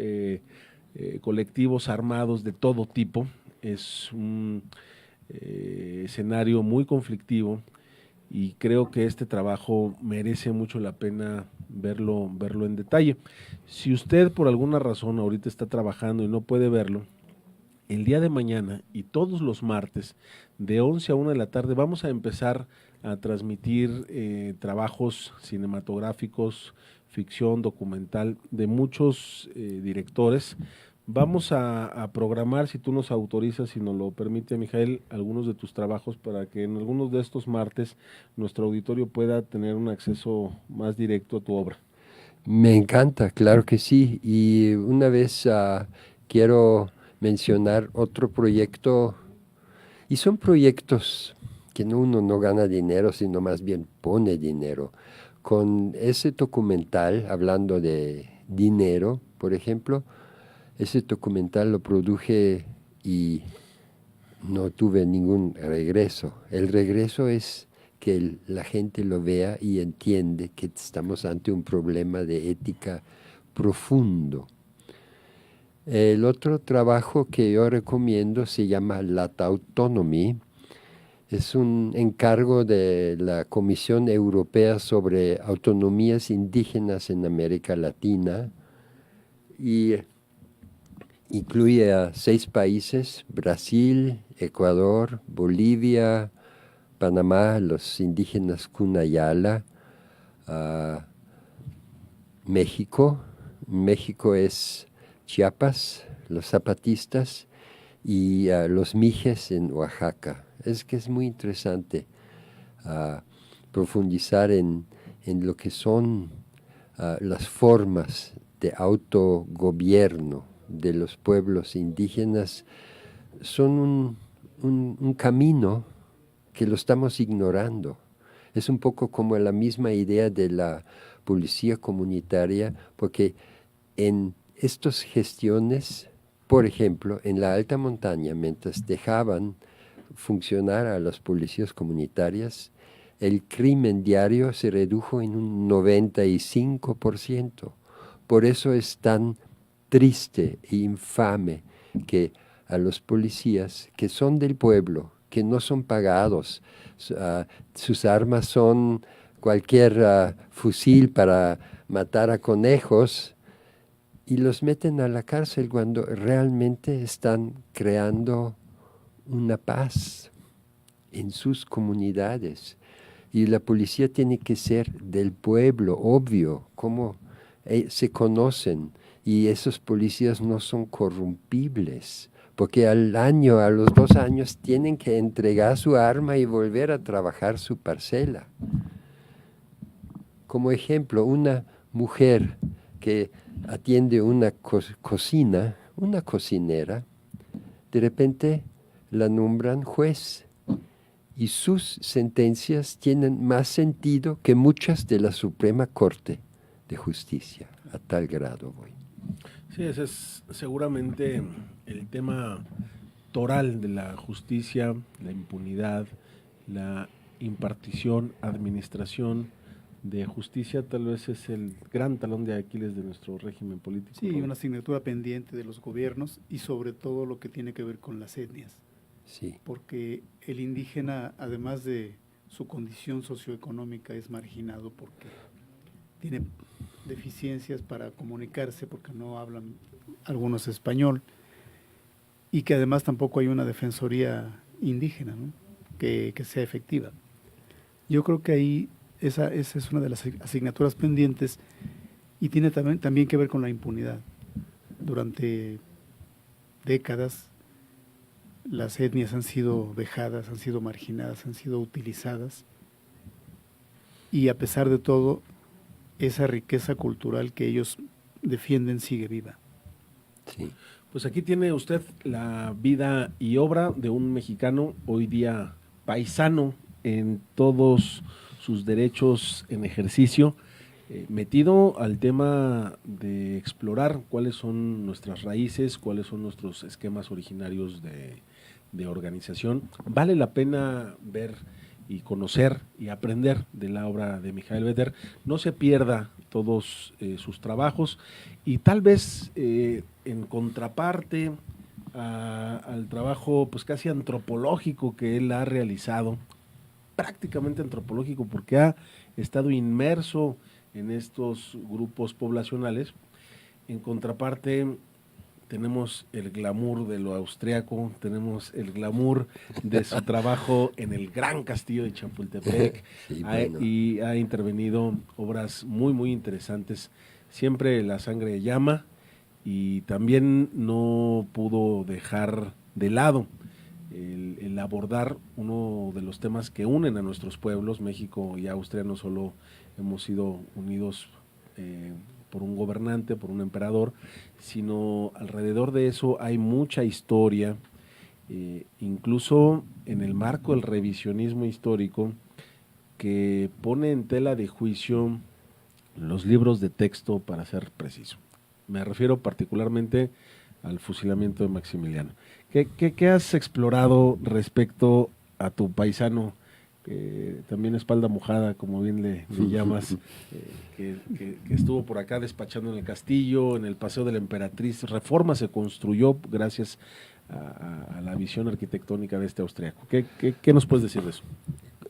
colectivos armados de todo tipo. Es un escenario muy conflictivo. Y creo que este trabajo merece mucho la pena verlo en detalle. Si usted por alguna razón ahorita está trabajando y no puede verlo, el día de mañana y todos los martes de 11 a 1 de la tarde vamos a empezar a transmitir trabajos cinematográficos, ficción, documental de muchos directores. Vamos a programar, si tú nos autorizas, si nos lo permite, Mijael, algunos de tus trabajos para que en algunos de estos martes nuestro auditorio pueda tener un acceso más directo a tu obra. Me encanta, claro que sí. Y una vez quiero mencionar otro proyecto, y son proyectos que uno no gana dinero, sino más bien pone dinero. Con ese documental, hablando de dinero, por ejemplo, ese documental lo produje y no tuve ningún regreso. El regreso es que la gente lo vea y entiende que estamos ante un problema de ética profundo. El otro trabajo que yo recomiendo se llama Lat Autonomy. Es un encargo de la Comisión Europea sobre Autonomías Indígenas en América Latina y incluye a 6 países: Brasil, Ecuador, Bolivia, Panamá, los indígenas Cunayala, México. México es Chiapas, los zapatistas, y los mijes en Oaxaca. Es que es muy interesante profundizar en lo que son las formas de autogobierno de los pueblos indígenas. Son un camino que lo estamos ignorando. Es un poco como la misma idea de la policía comunitaria, porque en estas gestiones, por ejemplo, en la alta montaña, mientras dejaban funcionar a las policías comunitarias, el crimen diario se redujo en un 95%. Por eso es tan triste e infame que a los policías que son del pueblo, que no son pagados, sus armas son cualquier fusil para matar a conejos, y los meten a la cárcel cuando realmente están creando una paz en sus comunidades. Y la policía tiene que ser del pueblo, obvio, como se conocen. Y esos policías no son corrompibles, porque a los 2 años tienen que entregar su arma y volver a trabajar su parcela. Como ejemplo, una mujer que atiende una cocina, una cocinera, de repente la nombran juez y sus sentencias tienen más sentido que muchas de la Suprema Corte de Justicia. A tal grado voy. Sí, ese es seguramente el tema toral de la justicia, la impunidad, la impartición, administración de justicia, tal vez es el gran talón de Aquiles de nuestro régimen político. Sí, una asignatura pendiente de los gobiernos y sobre todo lo que tiene que ver con las etnias. Sí. Porque el indígena, además de su condición socioeconómica, es marginado porque tiene deficiencias para comunicarse, porque no hablan algunos español, y que además tampoco hay una defensoría indígena, ¿no? que sea efectiva. Yo creo que ahí esa es una de las asignaturas pendientes y tiene también que ver con la impunidad. Durante décadas las etnias han sido vejadas, han sido marginadas, han sido utilizadas, y a pesar de todo, esa riqueza cultural que ellos defienden sigue viva. Sí. Pues aquí tiene usted la vida y obra de un mexicano hoy día paisano en todos sus derechos en ejercicio, metido al tema de explorar cuáles son nuestras raíces, cuáles son nuestros esquemas originarios de organización. Vale la pena ver y conocer y aprender de la obra de Mijael Beder. No se pierda todos sus trabajos y tal vez en contraparte al trabajo pues casi antropológico que él ha realizado, prácticamente antropológico porque ha estado inmerso en estos grupos poblacionales. En contraparte tenemos el glamour de lo austriaco, tenemos el glamour de su trabajo en el gran castillo de Chapultepec. Sí, bueno. Y ha intervenido obras muy, muy interesantes. Siempre La sangre llama, y también no pudo dejar de lado el abordar uno de los temas que unen a nuestros pueblos. México y Austria no solo hemos sido unidos por un gobernante, por un emperador, sino alrededor de eso hay mucha historia, incluso en el marco del revisionismo histórico, que pone en tela de juicio los libros de texto, para ser preciso. Me refiero particularmente al fusilamiento de Maximiliano. ¿Qué has explorado respecto a tu paisano, también espalda mojada, como bien le llamas, que estuvo por acá despachando en el castillo, en el Paseo de la Emperatriz? Reforma se construyó gracias a la visión arquitectónica de este austriaco. ¿Qué nos puedes decir de eso?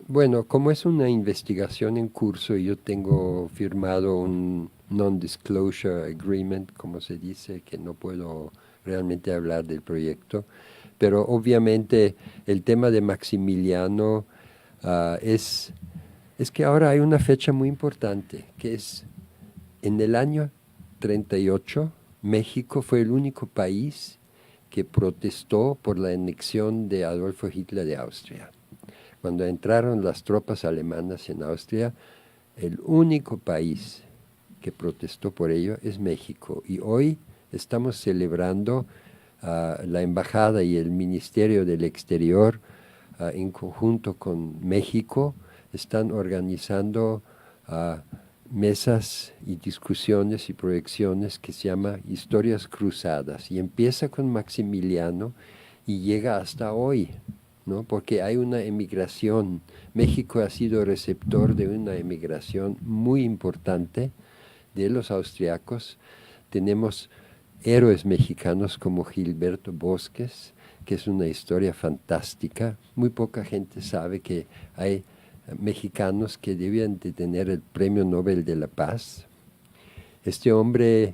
Bueno, como es una investigación en curso y yo tengo firmado un non-disclosure agreement, como se dice, que no puedo realmente hablar del proyecto, pero obviamente el tema de Maximiliano es que ahora hay una fecha muy importante, que es en el año 38, México fue el único país que protestó por la anexión de Adolfo Hitler de Austria. Cuando entraron las tropas alemanas en Austria, el único país que protestó por ello es México. Y hoy estamos celebrando la Embajada y el Ministerio del Exterior, en conjunto con México, están organizando mesas y discusiones y proyecciones que se llama Historias Cruzadas, y empieza con Maximiliano y llega hasta hoy, ¿no? Porque hay una emigración. México ha sido receptor de una emigración muy importante de los austriacos. Tenemos héroes mexicanos como Gilberto Bosques, que es una historia fantástica. Muy poca gente sabe que hay mexicanos que debían de tener el Premio Nobel de la Paz. Este hombre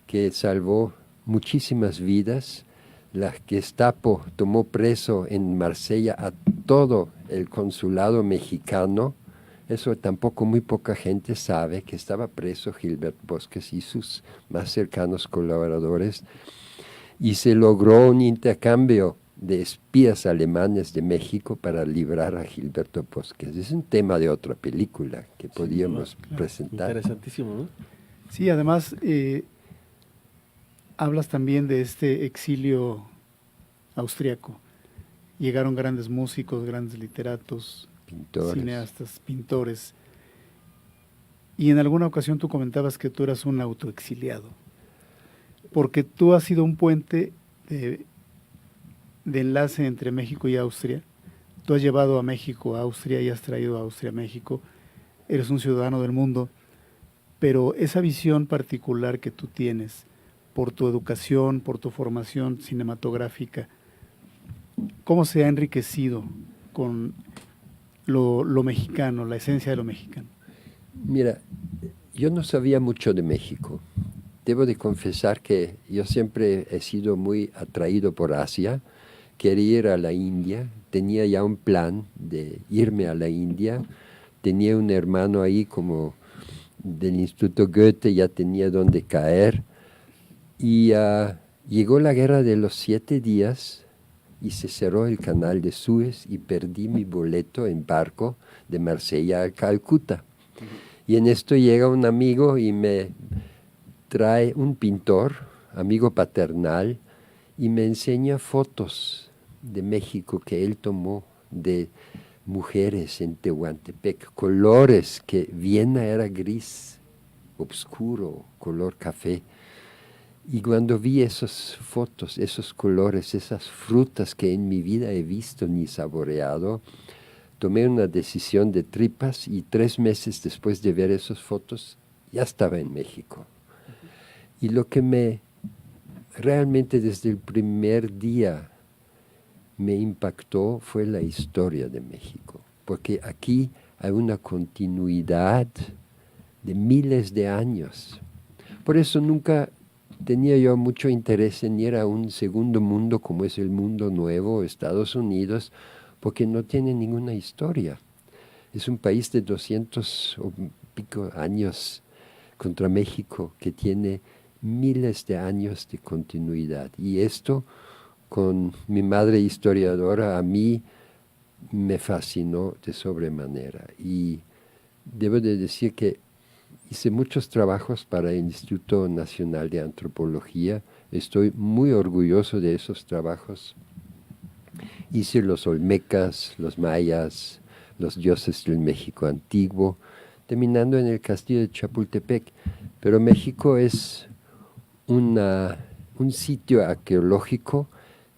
que salvó muchísimas vidas. La Gestapo tomó preso en Marsella a todo el consulado mexicano Eso tampoco muy poca gente sabe, que estaba preso Gilbert Bosques y sus más cercanos colaboradores, y se logró un intercambio de espías alemanes de México para librar a Gilberto Bosques. Es un tema de otra película que podíamos presentar. Interesantísimo, ¿no? Sí, además hablas también de este exilio austriaco. Llegaron grandes músicos, grandes literatos, Pintores. cineastas, pintores. Y en alguna ocasión tú comentabas que tú eras un autoexiliado, porque tú has sido un puente de enlace entre México y Austria. Tú has llevado a México a Austria y has traído a Austria a México. Eres un ciudadano del mundo, pero esa visión particular que tú tienes por tu educación, por tu formación cinematográfica, ¿cómo se ha enriquecido con lo mexicano, la esencia de lo mexicano? Mira, yo no sabía mucho de México. Debo de confesar que yo siempre he sido muy atraído por Asia. Quería ir a la India, tenía ya un plan de irme a la India. Tenía un hermano ahí como del Instituto Goethe, ya tenía donde caer. Y llegó la guerra de los 7 días y se cerró el canal de Suez y perdí mi boleto en barco de Marsella a Calcuta. Y en esto llega un amigo y me trae un pintor, amigo paternal, y me enseña fotos de México que él tomó de mujeres en Tehuantepec, colores que Viena era gris, oscuro, color café. Y cuando vi esas fotos, esos colores, esas frutas que en mi vida he visto ni saboreado, tomé una decisión de tripas y 3 meses después de ver esas fotos ya estaba en México. Y lo que realmente desde el primer día me impactó fue la historia de México, porque aquí hay una continuidad de miles de años. Por eso nunca tenía yo mucho interés en ir a un segundo mundo como es el mundo nuevo, Estados Unidos, porque no tiene ninguna historia. Es un país de 200 o pico años contra México que tiene miles de años de continuidad. Y esto, con mi madre historiadora, a mí me fascinó de sobremanera. Y debo de decir que hice muchos trabajos para el Instituto Nacional de Antropología. Estoy muy orgulloso de esos trabajos. Hice los olmecas, los mayas, los dioses del México antiguo, terminando en el castillo de Chapultepec. Pero México es un sitio arqueológico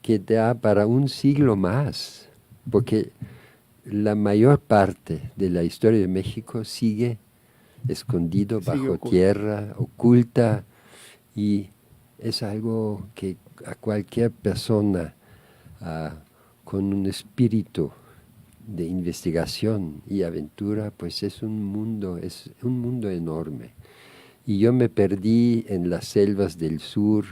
que da para un siglo más, porque la mayor parte de la historia de México sigue escondido bajo tierra, oculta, y es algo que a cualquier persona con un espíritu de investigación y aventura, pues es un mundo enorme. Y yo me perdí en las selvas del sur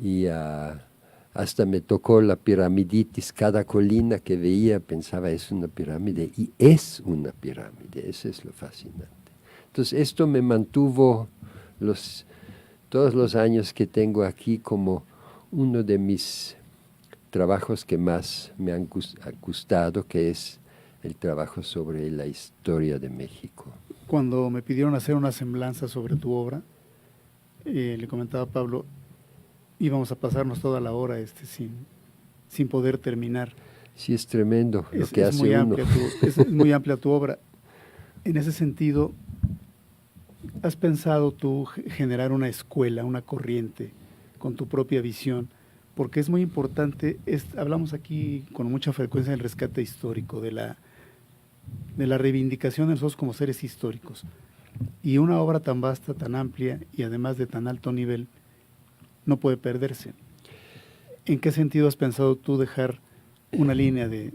y hasta me tocó la piramiditis. Cada colina que veía pensaba es una pirámide, y es una pirámide. Eso es lo fascinante. Entonces esto me mantuvo todos los años que tengo aquí como uno de mis trabajos que más me han gustado, que es el trabajo sobre la historia de México. Cuando me pidieron hacer una semblanza sobre tu obra, le comentaba a Pablo, íbamos a pasarnos toda la hora sin poder terminar. Sí, es tremendo lo que hace muy uno. Es muy amplia tu obra. En ese sentido, ¿has pensado tú generar una escuela, una corriente con tu propia visión? Porque es muy importante, hablamos aquí con mucha frecuencia del rescate histórico, de la reivindicación de nosotros como seres históricos. Y una obra tan vasta, tan amplia y además de tan alto nivel, no puede perderse. ¿En qué sentido has pensado tú dejar una línea de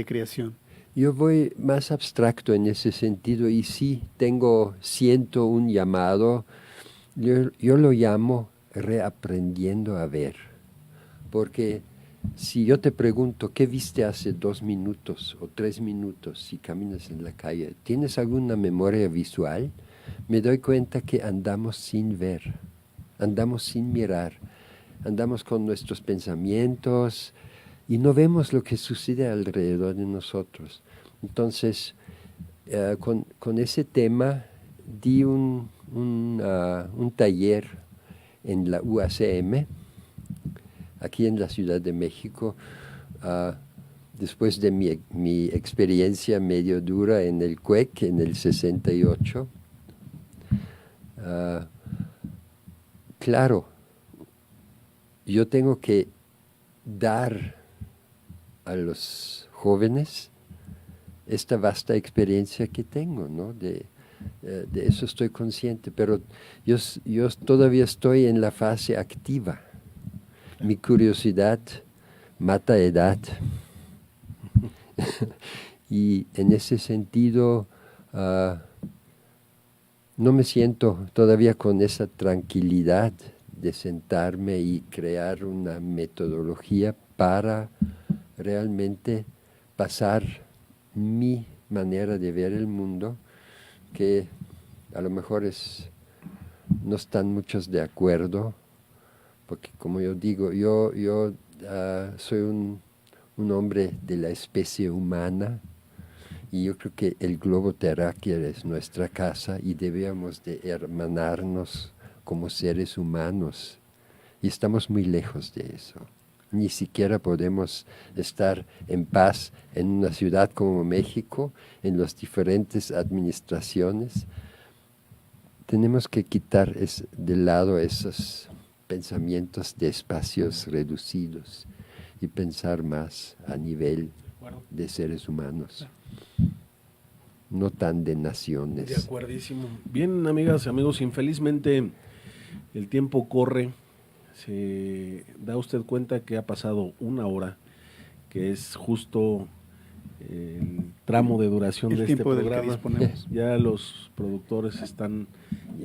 creación? Yo voy más abstracto en ese sentido y sí siento un llamado, yo lo llamo reaprendiendo a ver, porque Si yo te pregunto, ¿qué viste hace 2 minutos o 3 minutos si caminas en la calle? ¿Tienes alguna memoria visual? Me doy cuenta que andamos sin ver, andamos sin mirar, andamos con nuestros pensamientos y no vemos lo que sucede alrededor de nosotros. Entonces, con ese tema di un taller en la UACM, aquí en la Ciudad de México, después de mi experiencia medio dura en el CUEC en el 68. Claro, yo tengo que dar a los jóvenes esta vasta experiencia que tengo, ¿no? De eso estoy consciente, pero yo todavía estoy en la fase activa. Mi curiosidad mata edad. Y en ese sentido no me siento todavía con esa tranquilidad de sentarme y crear una metodología para realmente pasar mi manera de ver el mundo, que a lo mejor no están muchos de acuerdo, porque como yo digo, yo soy un hombre de la especie humana, y yo creo que el globo terráqueo es nuestra casa y debemos de hermanarnos como seres humanos. Y estamos muy lejos de eso. Ni siquiera podemos estar en paz en una ciudad como México, en las diferentes administraciones. Tenemos que quitar de lado esos pensamientos de espacios reducidos y pensar más a nivel de seres humanos, no tan de naciones. De acuerdísimo. Bien, amigas y amigos, infelizmente el tiempo corre. Se da usted cuenta que ha pasado 1 hora, que es justo el tramo de duración de este programa. Ya los productores están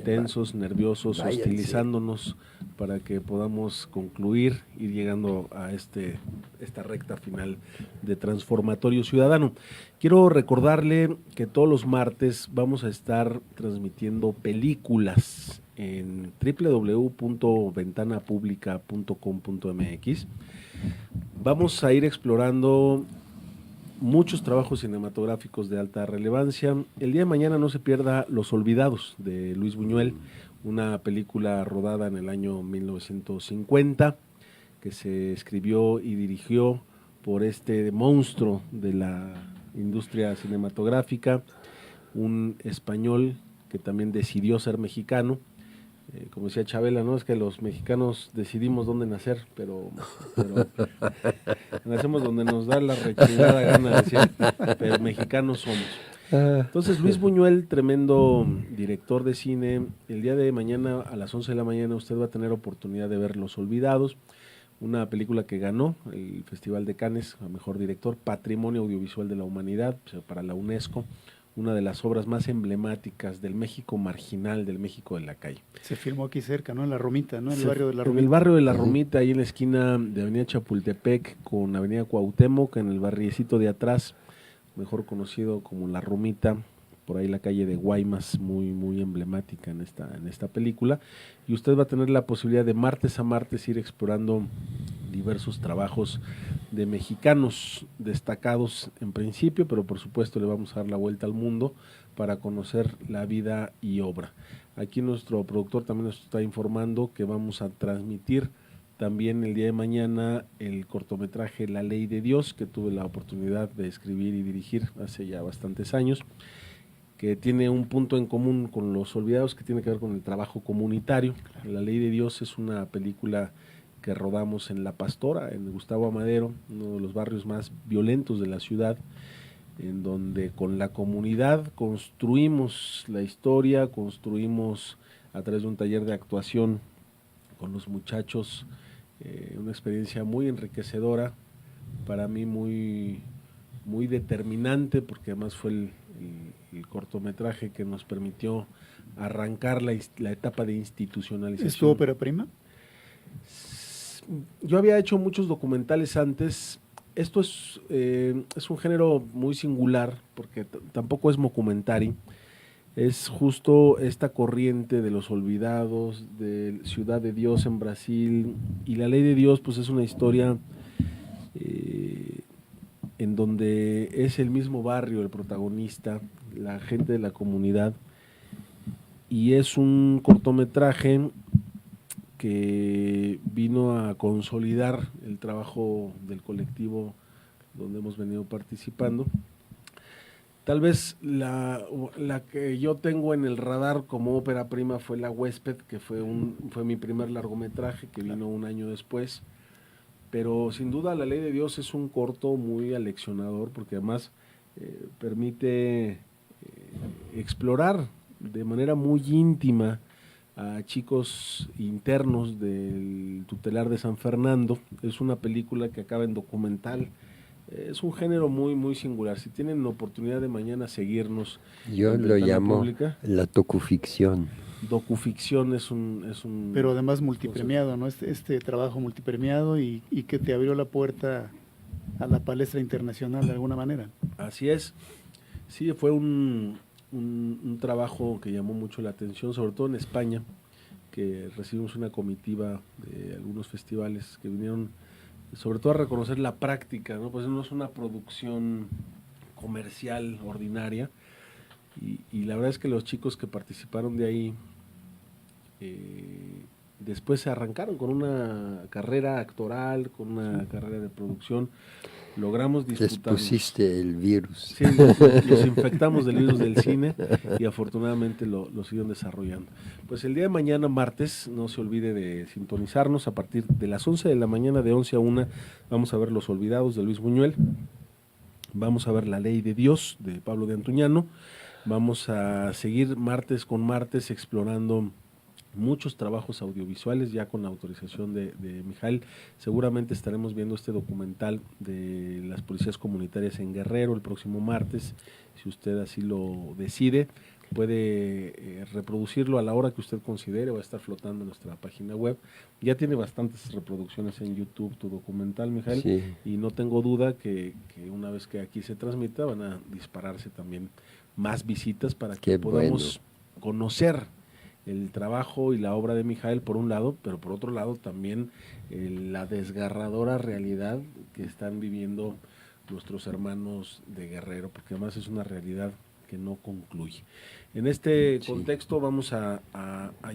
tensos, nerviosos, hostilizándonos para que podamos concluir, ir llegando a esta recta final de Transformatorio Ciudadano. Quiero recordarle que todos los martes vamos a estar transmitiendo películas en www.ventanapublica.com.mx. Vamos a ir explorando muchos trabajos cinematográficos de alta relevancia. El día de mañana no se pierda Los Olvidados, de Luis Buñuel, una película rodada en el año 1950, que se escribió y dirigió por este monstruo de la industria cinematográfica, un español que también decidió ser mexicano. Como decía Chabela, ¿no? Es que los mexicanos decidimos dónde nacer, pero nacemos donde nos da la rechingada gana, decía, pero mexicanos somos. Entonces, Luis Buñuel, tremendo director de cine. El día de mañana a las 11 de la mañana usted va a tener oportunidad de ver Los Olvidados, una película que ganó el Festival de Cannes a Mejor Director, Patrimonio Audiovisual de la Humanidad, o sea, para la UNESCO, una de las obras más emblemáticas del México marginal, del México de la calle. Se filmó aquí cerca, ¿no? En La Romita, ¿no? En el barrio de La Romita. En el barrio de La Romita, ahí en la esquina de Avenida Chapultepec con Avenida Cuauhtémoc, en el barriecito de atrás, mejor conocido como La Romita, por ahí la calle de Guaymas, muy, muy emblemática en esta película. Y usted va a tener la posibilidad de martes a martes ir explorando diversos trabajos de mexicanos destacados en principio, pero por supuesto le vamos a dar la vuelta al mundo para conocer la vida y obra. Aquí nuestro productor también nos está informando que vamos a transmitir también el día de mañana el cortometraje La Ley de Dios, que tuve la oportunidad de escribir y dirigir hace ya bastantes años, que tiene un punto en común con Los Olvidados, que tiene que ver con el trabajo comunitario. La Ley de Dios es una película que rodamos en La Pastora, en Gustavo Amadero, uno de los barrios más violentos de la ciudad, en donde con la comunidad construimos la historia, construimos a través de un taller de actuación con los muchachos, una experiencia muy enriquecedora, para mí muy, muy determinante, porque además fue el cortometraje que nos permitió arrancar la etapa de institucionalización. ¿Es tu ópera prima? yo había hecho muchos documentales antes. Esto es un género muy singular, porque tampoco es mockumentary. Es justo esta corriente de los olvidados, de Ciudad de Dios en Brasil, y La Ley de Dios, pues es una historia en donde es el mismo barrio el protagonista, la gente de la comunidad, y es un cortometraje que vino a consolidar el trabajo del colectivo donde hemos venido participando. Tal vez la que yo tengo en el radar como ópera prima fue La Huésped, que fue mi primer largometraje, que vino un año después. Pero sin duda La Ley de Dios es un corto muy aleccionador, porque además permite explorar de manera muy íntima a chicos internos del tutelar de San Fernando. Es una película que acaba en documental. Es un género muy, muy singular. Si tienen la oportunidad de mañana seguirnos. Yo lo llamo la docuficción. Docuficción es un pero además multipremiado, ¿no? Este trabajo multipremiado y que te abrió la puerta a la palestra internacional de alguna manera. Así es. Sí, fue un trabajo que llamó mucho la atención, sobre todo en España, que recibimos una comitiva de algunos festivales que vinieron sobre todo a reconocer la práctica, ¿no? Pues no es una producción comercial ordinaria, y la verdad es que los chicos que participaron de ahí después se arrancaron con una carrera actoral, con una carrera de producción. Logramos disfrutar. Les pusiste el virus. Sí, los infectamos del virus del cine, y afortunadamente lo siguieron desarrollando. Pues el día de mañana, martes, no se olvide de sintonizarnos a partir de las 11 de la mañana, de 11 a 1, vamos a ver Los Olvidados de Luis Buñuel, vamos a ver La Ley de Dios de Pablo de Antuñano, vamos a seguir martes con martes explorando muchos trabajos audiovisuales ya con la autorización de Mijael. Seguramente estaremos viendo este documental de las policías comunitarias en Guerrero el próximo martes. Si usted así lo decide, puede reproducirlo a la hora que usted considere. Va a estar flotando en nuestra página web. Ya tiene bastantes reproducciones en YouTube tu documental, Mijael, sí. Y no tengo duda que una vez que aquí se transmita van a dispararse también más visitas para que podamos conocer el trabajo y la obra de Mijael por un lado, pero por otro lado también la desgarradora realidad que están viviendo nuestros hermanos de Guerrero, porque además es una realidad que no concluye. En este contexto vamos a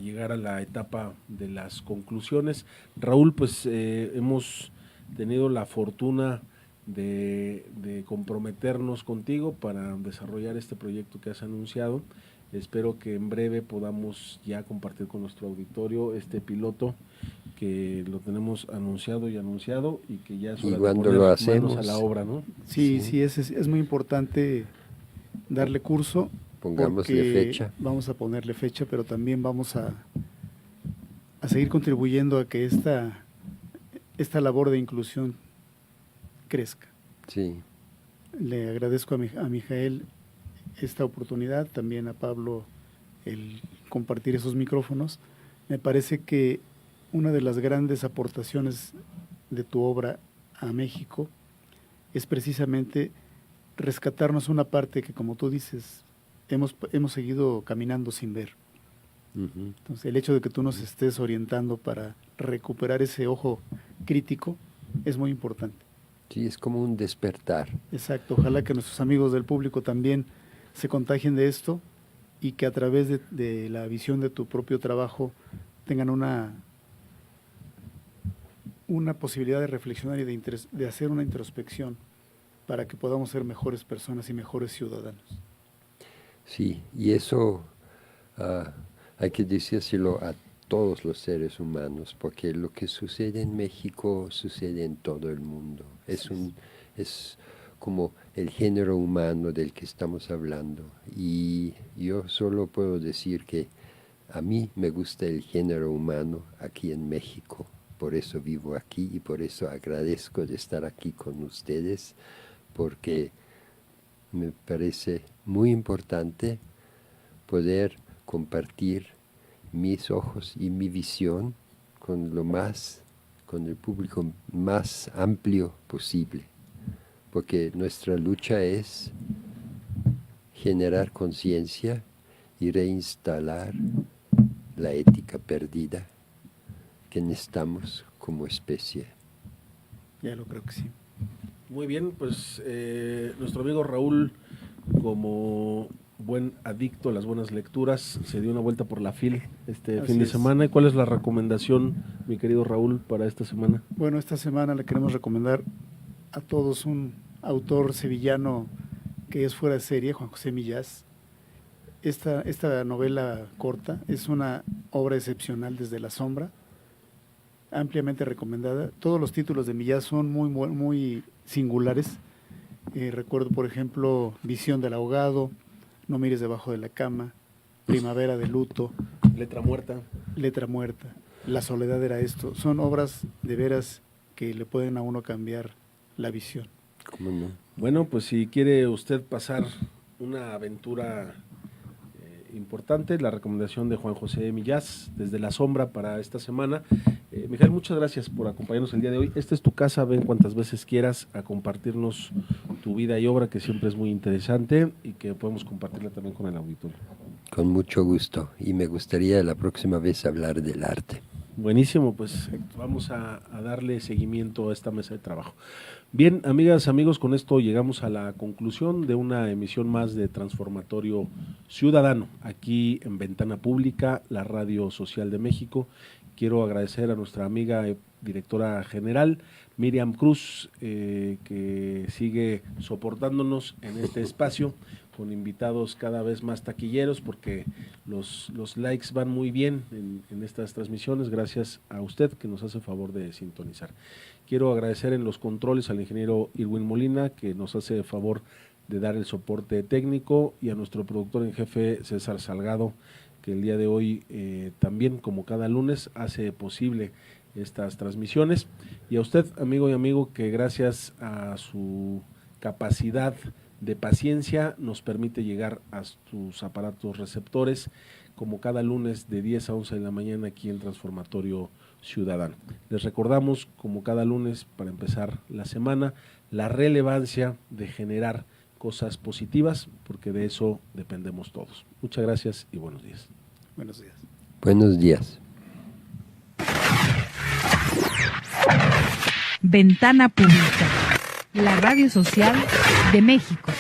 llegar a la etapa de las conclusiones. Raúl, pues hemos tenido la fortuna de comprometernos contigo para desarrollar este proyecto que has anunciado. Espero que en breve podamos ya compartir con nuestro auditorio este piloto que lo tenemos anunciado y que ya es hora de poner manos a la obra, ¿no? Sí, es muy importante darle curso. Pongámosle fecha. Vamos a ponerle fecha, pero también vamos a seguir contribuyendo a que esta labor de inclusión crezca. Sí. Le agradezco a Mijael esta oportunidad, también a Pablo el compartir esos micrófonos. Me parece que una de las grandes aportaciones de tu obra a México es precisamente rescatarnos una parte que, como tú dices, hemos seguido caminando sin ver. Entonces, el hecho de que tú nos estés orientando para recuperar ese ojo crítico es muy importante. Sí, es como un despertar. Exacto, ojalá que nuestros amigos del público también se contagien de esto y que a través de la visión de tu propio trabajo tengan una posibilidad de reflexionar y de hacer una introspección para que podamos ser mejores personas y mejores ciudadanos. Sí, y eso hay que decírselo a todos los seres humanos, porque lo que sucede en México sucede en todo el mundo. Es como el género humano del que estamos hablando. Y yo solo puedo decir que a mí me gusta el género humano aquí en México. Por eso vivo aquí y por eso agradezco de estar aquí con ustedes, porque me parece muy importante poder compartir mis ojos y mi visión con lo más con el público más amplio posible, porque nuestra lucha es generar conciencia y reinstalar la ética perdida que necesitamos como especie. Ya lo creo que sí. Muy bien, pues nuestro amigo Raúl, como buen adicto a las buenas lecturas, se dio una vuelta por la FIL este fin de semana. ¿Y cuál es la recomendación, mi querido Raúl, para esta semana? Bueno, esta semana le queremos recomendar a todos un autor sevillano que es fuera de serie, Juan José Millás. Esta novela corta es una obra excepcional desde la sombra, ampliamente recomendada. Todos los títulos de Millás son muy singulares. Recuerdo, por ejemplo, Visión del ahogado, No mires debajo de la cama, Primavera de luto, Letra muerta, La soledad era esto. Son obras de veras que le pueden a uno cambiar la visión. ¿Cómo no? Bueno, pues si quiere usted pasar una aventura importante, la recomendación de Juan José Millás, Desde la sombra, para esta semana. Miguel, muchas gracias por acompañarnos el día de hoy. Esta es tu casa, ven cuantas veces quieras a compartirnos tu vida y obra, que siempre es muy interesante y que podemos compartirla también con el auditorio. Con mucho gusto, y me gustaría la próxima vez hablar del arte. Buenísimo, pues vamos a darle seguimiento a esta mesa de trabajo. Bien, amigas, amigos, con esto llegamos a la conclusión de una emisión más de Transformatorio Ciudadano, aquí en Ventana Pública, la Radio Social de México. Quiero agradecer a nuestra amiga directora general, Miriam Cruz, que sigue soportándonos en este espacio, con invitados cada vez más taquilleros, porque los likes van muy bien en estas transmisiones, gracias a usted que nos hace favor de sintonizar. Quiero agradecer en los controles al ingeniero Irwin Molina, que nos hace favor de dar el soporte técnico, y a nuestro productor en jefe, César Salgado, que el día de hoy también, como cada lunes, hace posible estas transmisiones. Y a usted, amigo y amigo, que gracias a su capacidad de paciencia nos permite llegar a sus aparatos receptores, como cada lunes de 10 a 11 de la mañana aquí en Transformatorio Ciudadano. Les recordamos, como cada lunes, para empezar la semana, la relevancia de generar cosas positivas, porque de eso dependemos todos. Muchas gracias y buenos días. Buenos días. Buenos días. Ventana Pública, la radio social de México.